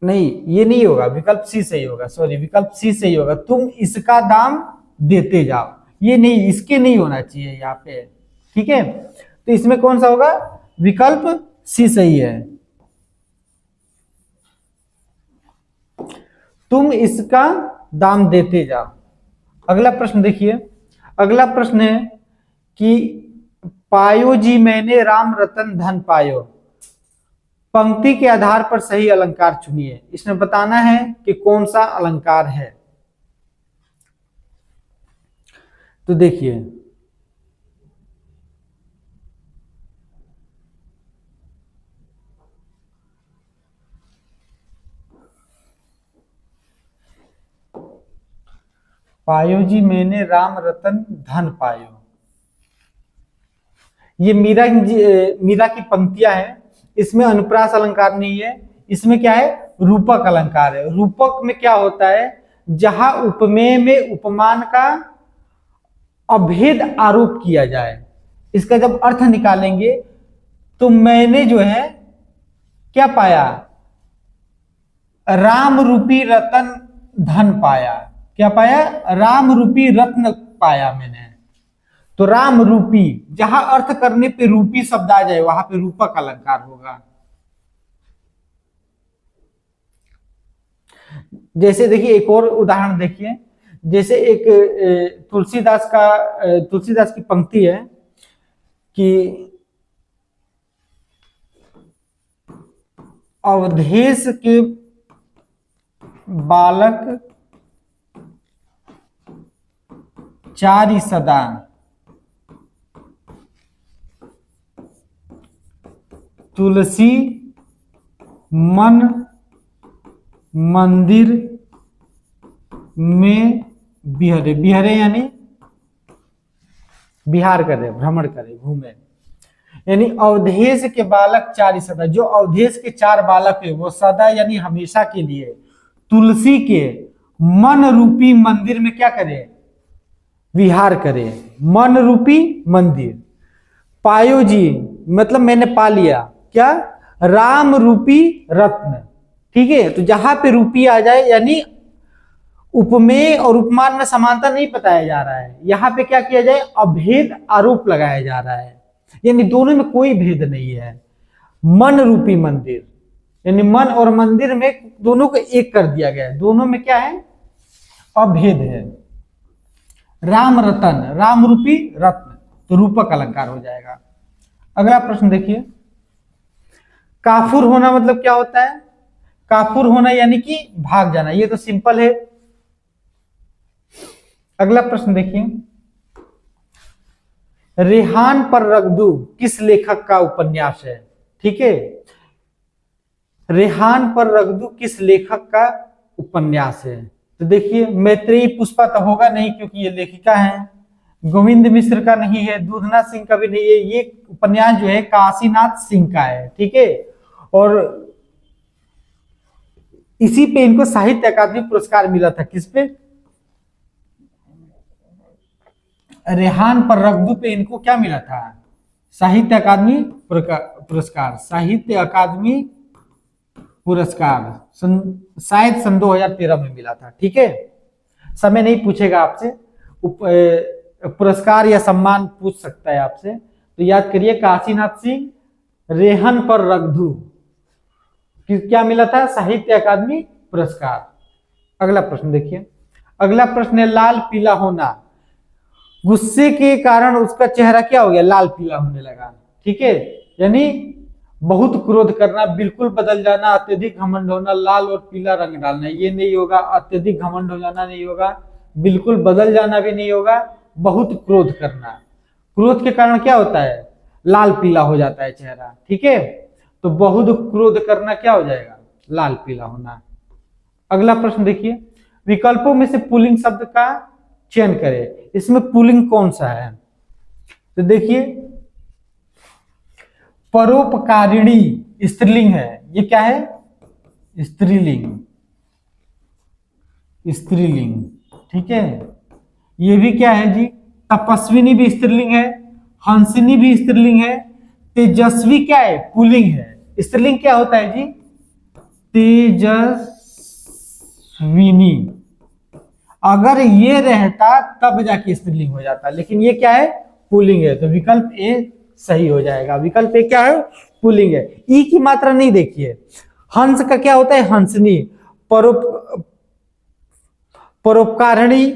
नहीं, ये नहीं होगा, विकल्प सी सही होगा, सॉरी विकल्प सी सही होगा। तुम इसका दाम देते जाओ, ये नहीं, इसके नहीं होना चाहिए यहाँ पे, ठीक है। तो इसमें कौन सा होगा? विकल्प सी सही है। तुम इसका दाम देते जाओ। अगला प्रश्न देखिए। अगला प्रश्न है कि पायो जी मैंने राम रतन धन पायो, पंक्ति के आधार पर सही अलंकार चुनिए। इसमें बताना है कि कौन सा अलंकार है। तो देखिए पायो जी मैंने राम रतन धन पायो। ये मीरा की पंक्तियां हैं। इसमें अनुप्रास अलंकार नहीं है, इसमें क्या है, रूपक अलंकार है। रूपक में क्या होता है, जहां उपमेय में उपमान का अभेद आरोप किया जाए, इसका जब अर्थ निकालेंगे तो मैंने जो है क्या पाया, राम रूपी रतन धन पाया। क्या पाया, राम रूपी रत्न पाया मैंने। तो राम रूपी, जहां अर्थ करने पे रूपी शब्द आ जाए वहां पे रूपक अलंकार होगा। जैसे देखिए एक और उदाहरण देखिए, जैसे एक तुलसीदास की पंक्ति है कि अवधेश के बालक चारि सदा, तुलसी मन मंदिर में बिहरे। बिहरे यानी विहार करे, भ्रमण करे, घूमे। यानी अवधेश के बालक चारि सदा, जो अवधेश के 4 बालक है वो सदा यानी हमेशा के लिए तुलसी के मन रूपी मंदिर में क्या करे, विहार करे। मन रूपी मंदिर। पायो जी मतलब मैंने पा लिया, क्या, राम रूपी रत्न। ठीक है, तो जहां पे रूपी आ जाए यानी उपमेय और उपमान में समानता नहीं बताया जा रहा है, यहां पे क्या किया जाए, अभेद आरोप लगाया जा रहा है, यानी दोनों में कोई भेद नहीं है। मन रूपी मंदिर यानी मन और मंदिर में दोनों को एक कर दिया गया है, दोनों में क्या है, अभेद है। राम रतन, राम रूपी रत्न, तो रूपक अलंकार हो जाएगा। अगला प्रश्न देखिए, काफुर होना मतलब क्या होता है, काफुर होना यानी कि भाग जाना, ये तो सिंपल है। अगला प्रश्न देखिए, रेहान पर रगदू किस लेखक का उपन्यास है। ठीक है, रेहान पर रगदू किस लेखक का उपन्यास है, तो देखिए मैत्रेयी पुष्पा तो होगा नहीं क्योंकि ये लेखिका है, गोविंद मिश्र का नहीं है, दूधनाथ सिंह का भी नहीं है, ये उपन्यास जो है काशीनाथ सिंह का है। ठीक है, और इसी पे इनको साहित्य अकादमी पुरस्कार मिला था, किस पे, रेहान पर रगदू पे इनको क्या मिला था, साहित्य अकादमी पुरस्कार, साहित्य अकादमी पुरस्कार शायद सन 2013 में मिला था। ठीक है, समय नहीं पूछेगा आपसे, पुरस्कार या सम्मान पूछ सकता है आपसे, तो याद करिए काशीनाथ सिंह, रेहन पर रगदू, क्या मिला था, साहित्य अकादमी पुरस्कार। अगला प्रश्न देखिए, अगला प्रश्न है लाल पीला होना, गुस्से के कारण उसका चेहरा क्या हो गया, लाल पीला होने लगा। ठीक है, यानी बहुत क्रोध करना, बिल्कुल बदल जाना, अत्यधिक घमंड होना, लाल और पीला रंग डालना, ये नहीं होगा, अत्यधिक घमंड हो जाना नहीं होगा, बिल्कुल बदल जाना भी नहीं होगा, बहुत क्रोध करना। क्रोध के कारण क्या होता है, लाल पीला हो जाता है चेहरा। ठीक है, तो बहुत क्रोध करना क्या हो जाएगा, लाल पीला होना। अगला प्रश्न देखिए, विकल्पों में से पुल्लिंग शब्द का चयन करें, इसमें पुल्लिंग कौन सा है, तो देखिए परोपकारिणी स्त्रीलिंग है, ये क्या है, स्त्रीलिंग, स्त्रीलिंग। ठीक है, ये भी क्या है जी, तपस्विनी भी स्त्रीलिंग है, हंसिनी भी स्त्रीलिंग है, तेजस्वी क्या है, पुल्लिंग है। स्त्रीलिंग क्या होता है जी, तेजस्विनी, अगर ये रहता तब जाके स्त्रीलिंग हो जाता, लेकिन ये क्या है, पुल्लिंग है, तो विकल्प ए सही हो जाएगा। विकल्प ए क्या है, पुल्लिंग है। ई की मात्रा नहीं देखिए, हंस का क्या होता है, हंसनी, परोपकारिणी,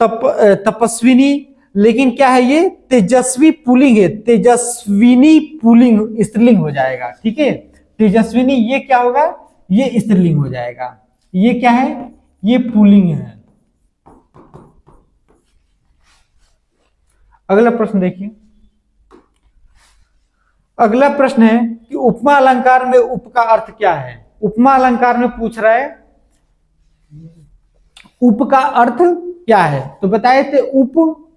तपस्विनी, लेकिन क्या है ये, तेजस्वी पुल्लिंग है, तेजस्विनी पुल्लिंग स्त्रीलिंग हो जाएगा। ठीक है, तेजस्विनी ये क्या होगा, ये स्त्रीलिंग हो जाएगा, ये क्या है, ये पुल्लिंग है। अगला प्रश्न देखिए, अगला प्रश्न है कि उपमा अलंकार में उप का अर्थ क्या है। उपमा अलंकार में पूछ रहा है उप का अर्थ क्या है? तो बताए थे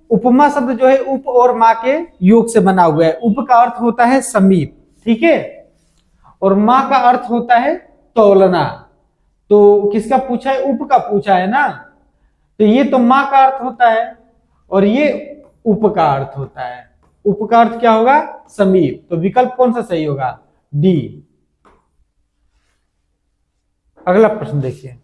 उपमा शब्द जो है उप और माँ के योग से बना हुआ है। उप का अर्थ होता है समीप, ठीक है, और माँ का अर्थ होता है तौलना। तो किसका पूछा है? उप का पूछा है ना, तो ये तो माँ का अर्थ होता है और ये उप का अर्थ होता है। उप का अर्थ क्या होगा? समीप। तो विकल्प कौन सा सही होगा? डी। अगला प्रश्न देखिए,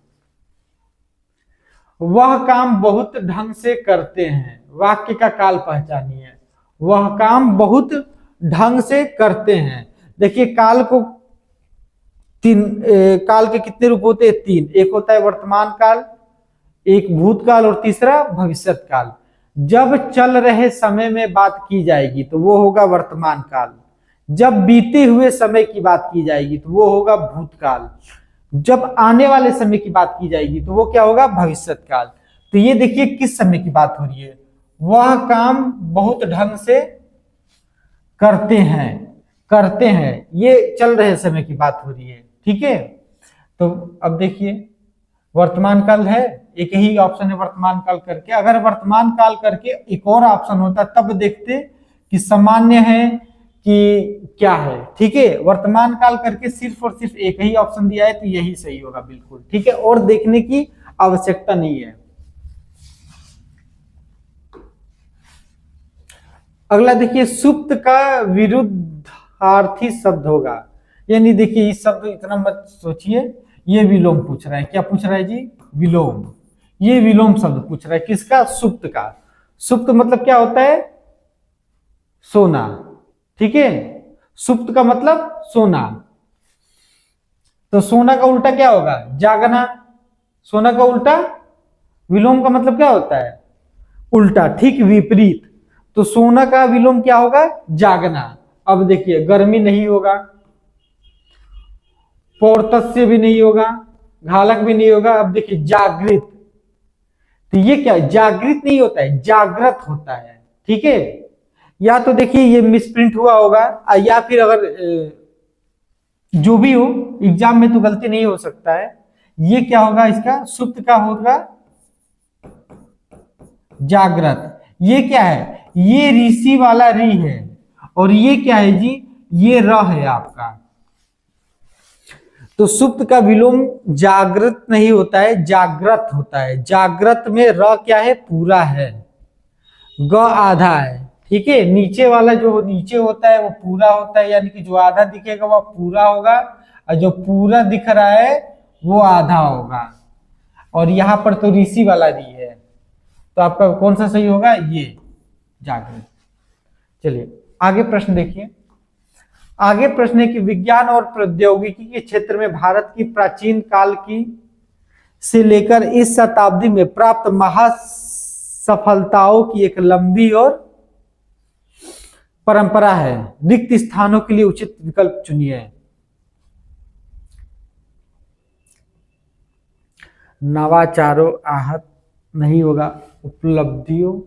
वह काम बहुत ढंग से करते हैं, वाक्य का काल पहचानिए। वह काम बहुत ढंग से करते हैं। देखिए काल को काल के कितने रूप होते हैं? तीन। एक होता है वर्तमान काल, एक भूतकाल और तीसरा भविष्यत काल। जब चल रहे समय में बात की जाएगी तो वो होगा वर्तमान काल। जब बीते हुए समय की बात की जाएगी तो वो होगा भूतकाल। जब आने वाले समय की बात की जाएगी तो वो क्या होगा? भविष्यत काल। तो ये देखिए किस समय की बात हो रही है? वह काम बहुत ढंग से करते हैं, करते हैं, ये चल रहे समय की बात हो रही है, ठीक है। तो अब देखिए वर्तमान काल है, एक ही ऑप्शन है वर्तमान काल करके। अगर वर्तमान काल करके एक और ऑप्शन होता तब देखते कि सामान्य है कि क्या है, ठीक है। वर्तमान काल करके सिर्फ और सिर्फ एक ही ऑप्शन दिया है तो यही सही होगा, बिल्कुल ठीक है, और देखने की आवश्यकता नहीं है। अगला देखिए, सुप्त का विरुद्धार्थी शब्द होगा, यानी देखिए इस शब्द इतना मत सोचिए, ये विलोम पूछ रहा है। क्या पूछ रहा है जी? विलोम। ये विलोम शब्द पूछ रहा है किसका? सुप्त का। सुप्त मतलब क्या होता है? सोना, ठीक है। सुप्त का मतलब सोना। तो सोना का उल्टा क्या होगा? जागना। सोना का उल्टा विलोम का मतलब क्या होता है? उल्टा, ठीक विपरीत। तो सोना का विलोम क्या होगा? जागना। अब देखिए गर्मी नहीं होगा, पौर्तस्य भी नहीं होगा, घालक भी नहीं होगा। अब देखिए जागृत, तो ये क्या? जागृत नहीं होता है, जागृत होता है, ठीक है। या तो देखिए ये मिसप्रिंट हुआ होगा, या फिर अगर जो भी हो एग्जाम में तो गलती नहीं हो सकता है। ये क्या होगा? इसका सुप्त का होगा जागृत। ये क्या है? ये ऋषि वाला री है, और ये क्या है जी? ये र है आपका। तो सुप्त का विलोम जागृत नहीं होता है, जागृत होता है। जागृत में र क्या है? पूरा है, ग आधा है, ठीक है। नीचे वाला जो नीचे होता है वो पूरा होता है, यानी कि जो आधा दिखेगा वो पूरा होगा, और जो पूरा दिख रहा है वो आधा होगा। और यहाँ पर तो ऋषि वाला री है, तो आपका कौन सा सही होगा? ये जागृत। चलिए आगे प्रश्न देखिए। आगे प्रश्न है कि विज्ञान और प्रौद्योगिकी के क्षेत्र में भारत की प्राचीन काल की से लेकर इस शताब्दी में प्राप्त महासफलताओं की एक लंबी और परंपरा है। रिक्त स्थानों के लिए उचित विकल्प चुनिए। नवाचारों, आहत नहीं होगा, उपलब्धियों,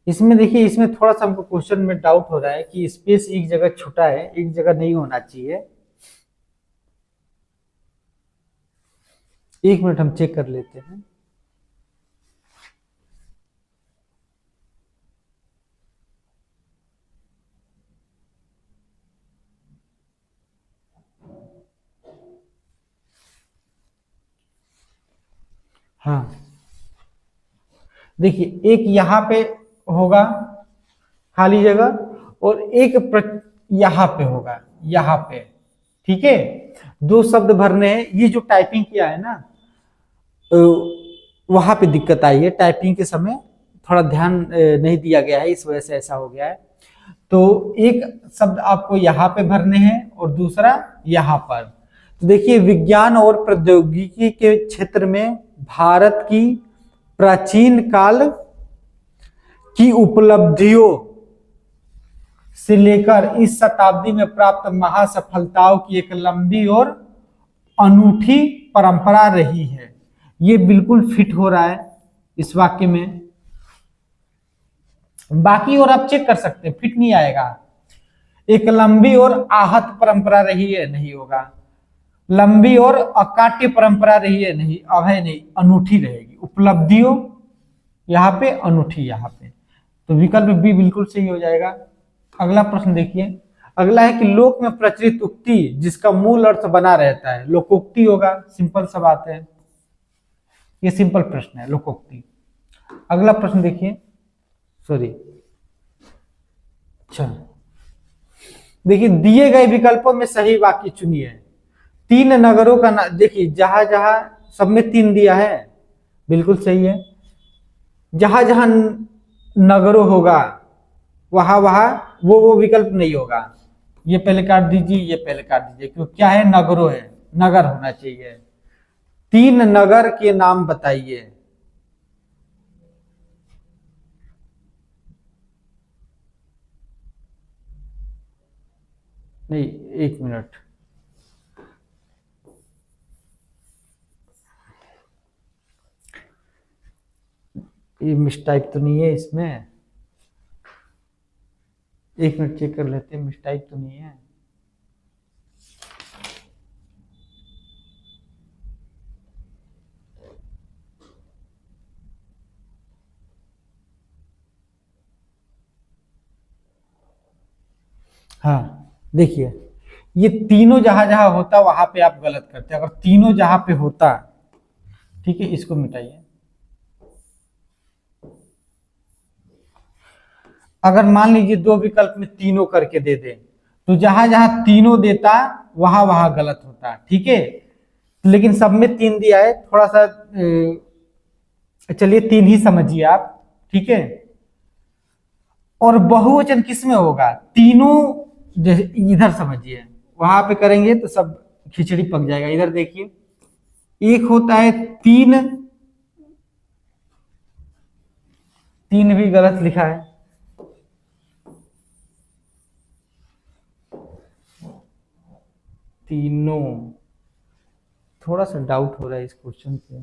इसमें देखिए इसमें थोड़ा सा हमको क्वेश्चन में डाउट हो रहा है कि स्पेस एक जगह छूटा है, एक जगह नहीं होना चाहिए। एक मिनट हम चेक कर लेते हैं। हाँ देखिए एक यहाँ पे होगा खाली जगह, और एक यहाँ पे होगा, यहाँ पे, ठीक है। दो शब्द भरने हैं। ये जो टाइपिंग किया है ना, वहां पे दिक्कत आई है, टाइपिंग के समय थोड़ा ध्यान नहीं दिया गया है, इस वजह से ऐसा हो गया है। तो एक शब्द आपको यहाँ पे भरने हैं और दूसरा यहाँ पर। तो देखिए विज्ञान और प्रौद्योगिकी के क्षेत्र में भारत की प्राचीन काल की उपलब्धियों से लेकर इस शताब्दी में प्राप्त महासफलताओं की एक लंबी और अनूठी परंपरा रही है। ये बिल्कुल फिट हो रहा है इस वाक्य में। बाकी और आप चेक कर सकते हैं, फिट नहीं आएगा। एक लंबी और आहत परंपरा रही है, नहीं होगा। लंबी और अकाट्य परंपरा रही है, नहीं। अभय नहीं, अनूठी रहेगी। उपलब्धियों यहाँ पे, अनूठी यहाँ पे, तो विकल्प बी बिल्कुल सही हो जाएगा। अगला प्रश्न देखिए। अगला है कि लोक में प्रचलित उक्ति जिसका मूल अर्थ बना रहता है, लोकोक्ति होगा। सिंपल सा बात है, ये सिंपल प्रश्न है, लोकोक्ति। अगला प्रश्न देखिए, सॉरी, अच्छा देखिए, दिए गए विकल्पों में सही वाक्य चुनिए। 3 नगरों का नाम देखिए, जहां जहां सब में 3 दिया है, बिल्कुल सही है। जहां जहां नगरों होगा वहां वहां वो विकल्प नहीं होगा। ये पहले काट दीजिए, ये पहले काट दीजिए, क्योंकि क्या है, नगरों है, नगर होना चाहिए। 3 नगर के नाम बताइए। नहीं, 1 मिनट, ये मिस्टाइप तो नहीं है इसमें। 1 मिनट चेक कर लेते हैं, मिस्टाइप तो नहीं है। हाँ देखिए, ये तीनों जहां जहां होता वहां पे आप गलत करते। अगर तीनों जहां पे होता, ठीक है, इसको मिटाइए। अगर मान लीजिए 2 विकल्प में तीनों करके दे दे, तो जहां जहां तीनों देता वहां वहां गलत होता, ठीक है। लेकिन सब में 3 दिया है, थोड़ा सा चलिए 3 ही समझिए आप, ठीक है। और बहुवचन किस में होगा, तीनों, जैसे इधर समझिए, वहां पे करेंगे तो सब खिचड़ी पक जाएगा। इधर देखिए, एक होता है 3, 3 भी गलत लिखा है। तीनों, थोड़ा सा डाउट हो रहा है इस क्वेश्चन पे।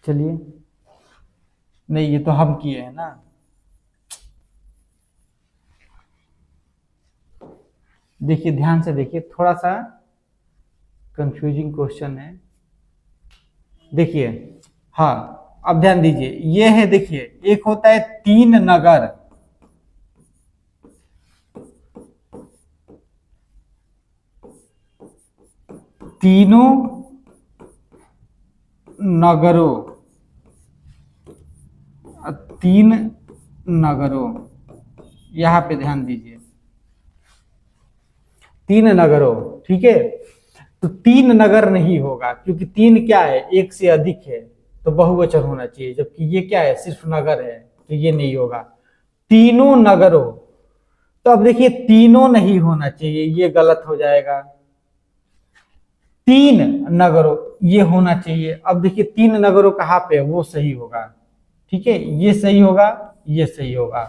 चलिए, नहीं ये तो हम किए हैं ना। देखिए ध्यान से देखिए, थोड़ा सा कंफ्यूजिंग क्वेश्चन है। देखिए, हाँ अब ध्यान दीजिए, ये है, देखिए एक होता है 3 नगर, तीनों नगरों, 3 नगरों, यहां पे ध्यान दीजिए, 3 नगरों, ठीक है। तो 3 नगर नहीं होगा, क्योंकि 3 क्या है, 1 से अधिक है, तो बहुवचन होना चाहिए। जबकि ये क्या है, सिर्फ नगर है, तो ये नहीं होगा। तीनों नगरों, तो अब देखिए तीनों नहीं होना चाहिए, ये गलत हो जाएगा। 3 नगरों ये होना चाहिए। अब देखिए 3 नगरों कहाँ पे है, वो सही होगा, ठीक है, ये सही होगा, ये सही होगा।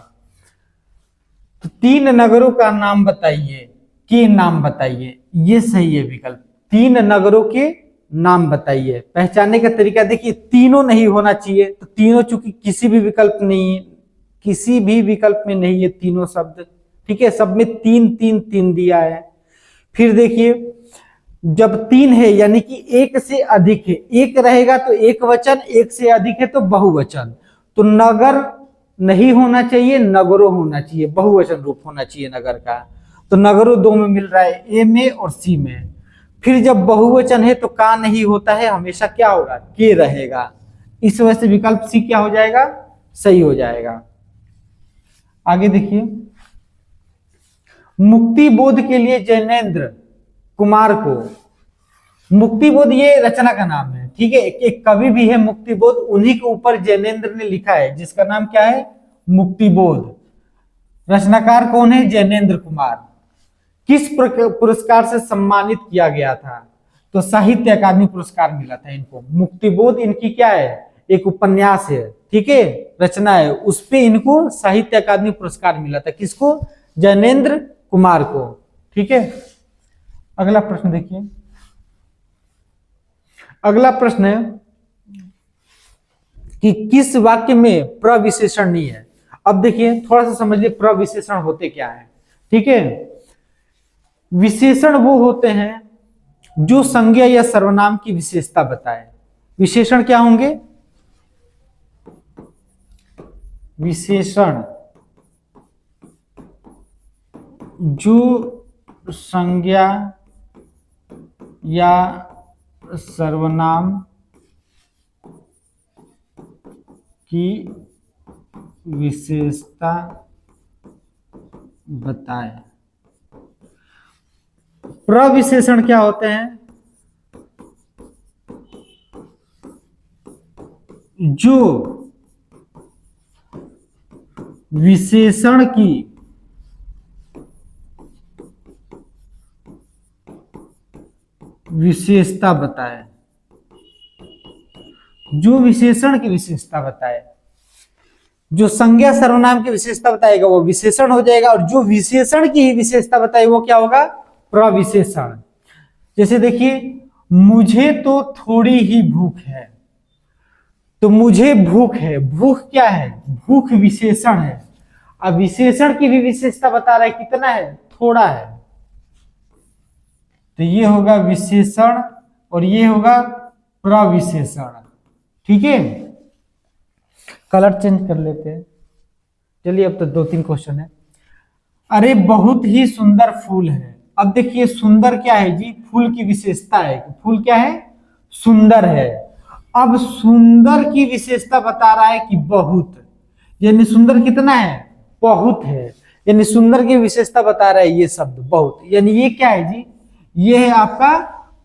तो 3 नगरों का नाम बताइए, के नाम बताइए, ये सही है विकल्प। 3 नगरों के नाम बताइए। पहचानने का तरीका देखिए, तीनों नहीं होना चाहिए, तो तीनों चूंकि किसी भी विकल्प नहीं, किसी भी विकल्प में नहीं है तीनों शब्द, ठीक है। सब में 3 3 3 दिया है। फिर देखिए, जब 3 है यानी कि 1 से अधिक है, 1 रहेगा तो एक वचन, 1 से अधिक है तो बहुवचन। तो नगर नहीं होना चाहिए, नगरों होना चाहिए, बहुवचन रूप होना चाहिए नगर का। तो नगरों 2 में मिल रहा है, ए में और सी में। फिर जब बहुवचन है तो का नहीं होता है, हमेशा क्या होगा, के रहेगा। इस वजह से विकल्प सी क्या हो जाएगा, सही हो जाएगा। आगे देखिए, मुक्ति बोध के लिए जैनेन्द्र कुमार को, मुक्ति बोध ये रचना का नाम है, ठीक है। एक कवि भी है मुक्ति बोध, उन्हीं के ऊपर जैनेन्द्र ने लिखा है, जिसका नाम क्या है, मुक्ति बोध। रचनाकार कौन है, जैनेन्द्र कुमार। किस पुरस्कार से सम्मानित किया गया था, तो साहित्य अकादमी पुरस्कार मिला था इनको। मुक्तिबोध इनकी क्या है, एक उपन्यास है, ठीक है, रचना है, उस पे इनको साहित्य अकादमी पुरस्कार मिला था। किसको, जैनेन्द्र कुमार को, ठीक है। अगला प्रश्न देखिए, अगला प्रश्न है कि किस वाक्य में प्रविशेषण नहीं है। अब देखिए थोड़ा सा समझिए प्रविशेषण होते क्या है। ठीक है, विशेषण वो होते हैं जो संज्ञा या सर्वनाम की विशेषता बताए। विशेषण क्या होंगे? विशेषण जो संज्ञा या सर्वनाम की विशेषता बताए। प्रविशेषण क्या होते हैं? जो विशेषण की विशेषता बताए, जो विशेषण की विशेषता बताए। जो संज्ञा सर्वनाम की विशेषता बताएगा वो विशेषण हो जाएगा, और जो विशेषण की ही विशेषता बताए वो क्या होगा? प्रविशेषण। जैसे देखिए, मुझे तो थोड़ी ही भूख है, तो मुझे भूख है, भूख क्या है? भूख विशेषण है। अब विशेषण की भी विशेषता बता रहा है, कितना है? थोड़ा है। तो ये होगा विशेषण और ये होगा प्रविशेषण। ठीक है, कलर चेंज कर लेते हैं। चलिए अब तो 2-3 क्वेश्चन है। अरे बहुत ही सुंदर फूल है। अब देखिए सुंदर क्या है जी? फूल की विशेषता है। फूल क्या है? सुंदर है। अब सुंदर की विशेषता बता रहा है कि बहुत, यानी सुंदर कितना है? बहुत है। यानी सुंदर की विशेषता बता रहा है ये शब्द बहुत, यानी ये क्या है जी? ये है आपका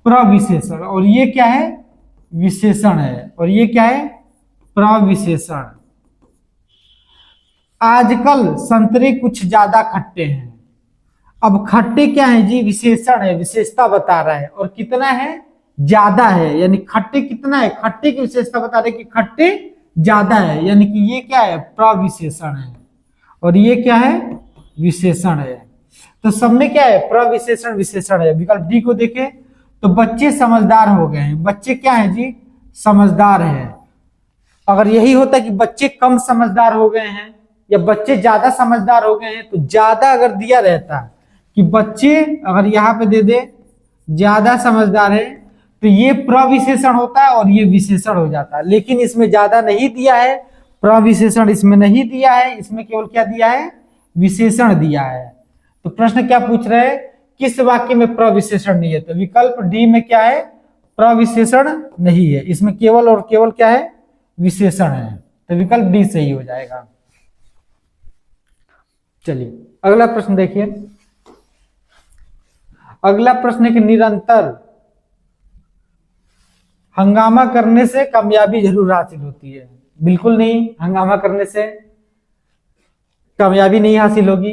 प्रविशेषण, और ये क्या है? विशेषण है। और ये क्या है? प्रविशेषण। आजकल संतरे कुछ ज्यादा खट्टे हैं। अब खट्टे क्या है जी? विशेषण है, विशेषता बता रहा है। और कितना है? ज्यादा है। यानी खट्टे कितना है? खट्टे की विशेषता बता रहे कि खट्टे ज्यादा है, यानी कि ये क्या है? प्रविशेषण है। और ये क्या है? विशेषण है। तो सब में क्या है? प्रविशेषण विशेषण है। विकल्प डी को देखें तो बच्चे समझदार हो गए हैं। बच्चे क्या है जी? समझदार है। अगर यही होता कि बच्चे कम समझदार हो गए हैं या बच्चे ज्यादा समझदार हो गए हैं, तो ज्यादा अगर दिया रहता कि बच्चे, अगर यहाँ पे दे दे ज्यादा समझदार है, तो ये प्रविशेषण होता है और ये विशेषण हो जाता है। लेकिन इसमें ज्यादा नहीं दिया है, प्रविशेषण इसमें नहीं दिया है, इसमें केवल क्या दिया है? विशेषण दिया है। तो प्रश्न क्या पूछ रहे हैं? किस वाक्य में प्रविशेषण नहीं है? तो विकल्प डी में क्या है? प्रविशेषण नहीं है, इसमें केवल और केवल क्या है? विशेषण है। तो विकल्प डी सही हो जाएगा। चलिए अगला प्रश्न देखिए। अगला प्रश्न है कि निरंतर हंगामा करने से कामयाबी जरूर हासिल होती है। बिल्कुल नहीं, हंगामा करने से कामयाबी नहीं हासिल होगी,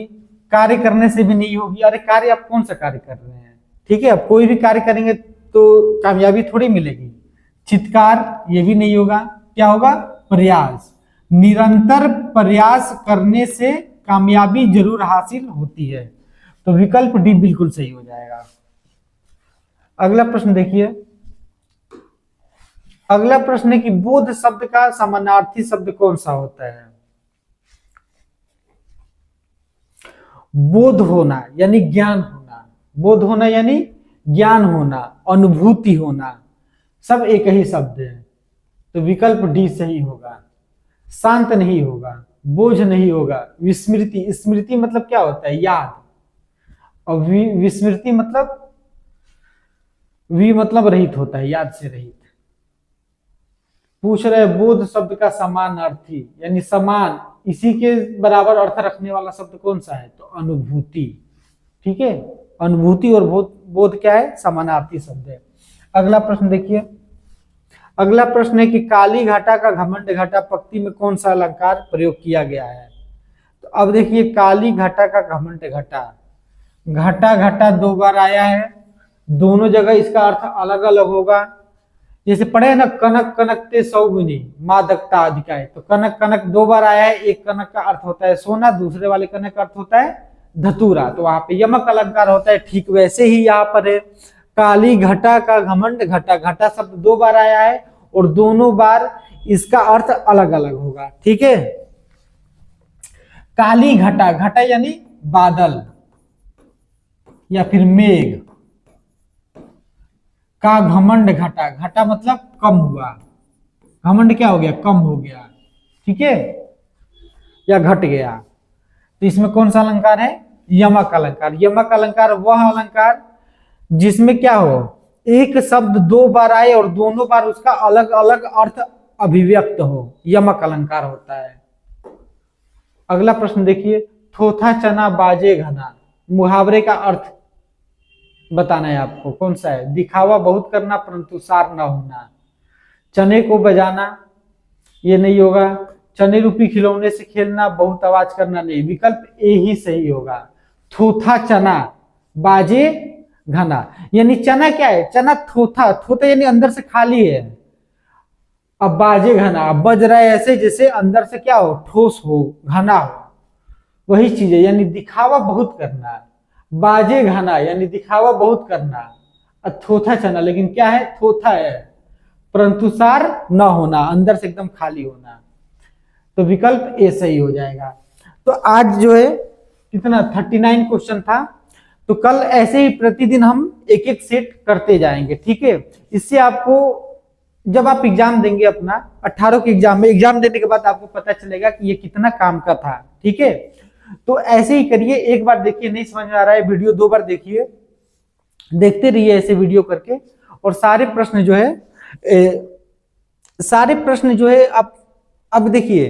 कार्य करने से भी नहीं होगी। अरे कार्य, आप कौन सा कार्य कर रहे हैं? ठीक है, आप कोई भी कार्य करेंगे तो कामयाबी थोड़ी मिलेगी। चित्कार, ये भी नहीं होगा। क्या होगा? प्रयास। निरंतर प्रयास करने से कामयाबी जरूर हासिल होती है। तो विकल्प डी बिल्कुल सही हो जाएगा। अगला प्रश्न देखिए। अगला प्रश्न है कि बोध शब्द का समानार्थी शब्द कौन सा होता है? बोध होना यानी ज्ञान होना, बोध होना यानी ज्ञान होना, अनुभूति होना, सब एक ही शब्द है। तो विकल्प डी सही होगा। शांत नहीं होगा, बोझ नहीं होगा, विस्मृति, स्मृति मतलब क्या होता है? याद। और विस्मृति मतलब, वी मतलब रहित होता है, याद से रहित। पूछ रहे बोध शब्द का समानार्थी यानी समान, इसी के बराबर अर्थ रखने वाला शब्द कौन सा है? तो अनुभूति। ठीक है, अनुभूति और बोध, बोध क्या है? समानार्थी शब्द है। अगला प्रश्न देखिए। अगला प्रश्न है कि काली घटा का घमंड घटा पंक्ति में कौन सा अलंकार प्रयोग किया गया है? तो अब देखिए, काली घटा का घमंड घटा, घटा घटा 2 बार आया है, दोनों जगह इसका अर्थ अलग अलग होगा। जैसे पढ़े ना, कनक कनकते सौगुनी मादकता अधिकाय, तो कनक कनक 2 बार आया है। एक कनक का अर्थ होता है सोना, दूसरे वाले कनक का अर्थ होता है धतूरा, तो वहां पे यमक अलंकार होता है। ठीक वैसे ही यहाँ पर है, काली घटा का घमंड घटा, घटा शब्द 2 बार आया है और दोनों बार इसका अर्थ अलग अलग होगा। ठीक है, काली घटा, घटा यानी बादल या फिर मेघ, का घमंड घटा, घटा मतलब कम हुआ, घमंड क्या हो गया, कम हो गया। ठीक है, या घट गया। तो इसमें कौन सा अलंकार है, यमक अलंकार। यमक अलंकार वह अलंकार जिसमें क्या हो, एक शब्द 2 बार आए और दोनों बार उसका अलग अलग अर्थ अभिव्यक्त हो, यमक अलंकार होता है। अगला प्रश्न देखिए, थोथा चना बाजे घना, मुहावरे का अर्थ बताना है आपको। कौन सा है, दिखावा बहुत करना परंतु सार ना होना। चने को बजाना ये नहीं होगा, चने रूपी खिलौने से खेलना, बहुत आवाज करना नहीं, विकल्प ए ही सही होगा। थोथा चना बाजे घना, यानी चना क्या है, चना थोथा, थोथा यानी अंदर से खाली है। अब बाजे घना, अब बज रहा है ऐसे जैसे अंदर से क्या हो, ठोस हो, घना हो, वही चीज है, यानी दिखावा बहुत करना। बाजे घना यानी दिखावा बहुत करना, और थोथा चना लेकिन क्या है, थोथा है परंतु सार न होना, अंदर से एकदम खाली होना। तो विकल्प ए सही हो जाएगा। तो आज जो है कितना 39 क्वेश्चन था। तो कल ऐसे ही प्रतिदिन हम एक एक सेट करते जाएंगे। ठीक है, इससे आपको जब आप एग्जाम देंगे अपना 18 के एग्जाम में, एग्जाम देने के बाद आपको पता चलेगा कि ये कितना काम का था। ठीक है, तो ऐसे ही करिए, एक बार देखिए नहीं समझ में आ रहा है वीडियो 2 बार देखिए, देखते रहिए ऐसे वीडियो करके। और सारे प्रश्न जो है सारे प्रश्न जो है आप अब देखिए,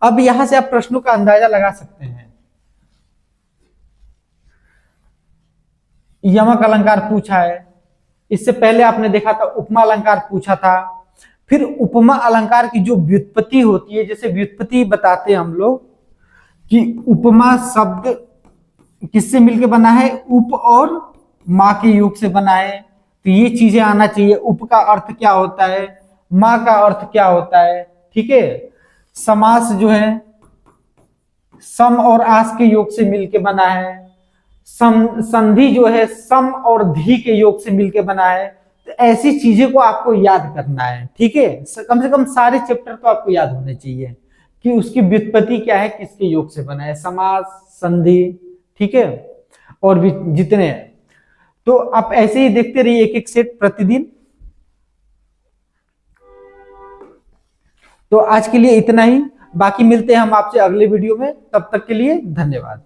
अब यहां से आप प्रश्नों का अंदाजा लगा सकते हैं। यमक अलंकार पूछा है, इससे पहले आपने देखा था उपमा अलंकार पूछा था। फिर उपमा अलंकार की जो व्युत्पत्ति होती है, जैसे व्युत्पत्ति बताते हैं हम लोग कि उपमा शब्द किससे मिलकर बना है, उप और माँ के योग से बना है। तो ये चीजें आना चाहिए, उप का अर्थ क्या होता है, माँ का अर्थ क्या होता है। ठीक है, समास जो है सम और आस के योग से मिलके बना है, संधि जो है सम और धी के योग से मिलके बना है। तो ऐसी चीजें को आपको याद करना है। ठीक है, कम से कम सारे चैप्टर तो आपको याद होने चाहिए कि उसकी व्युत्पत्ति क्या है, किसके योग से बना है, समास, संधि। ठीक है, और भी जितने हैं। तो आप ऐसे ही देखते रहिए एक एक सेट प्रतिदिन। तो आज के लिए इतना ही, बाकी मिलते हैं हम आपसे अगले वीडियो में, तब तक के लिए धन्यवाद।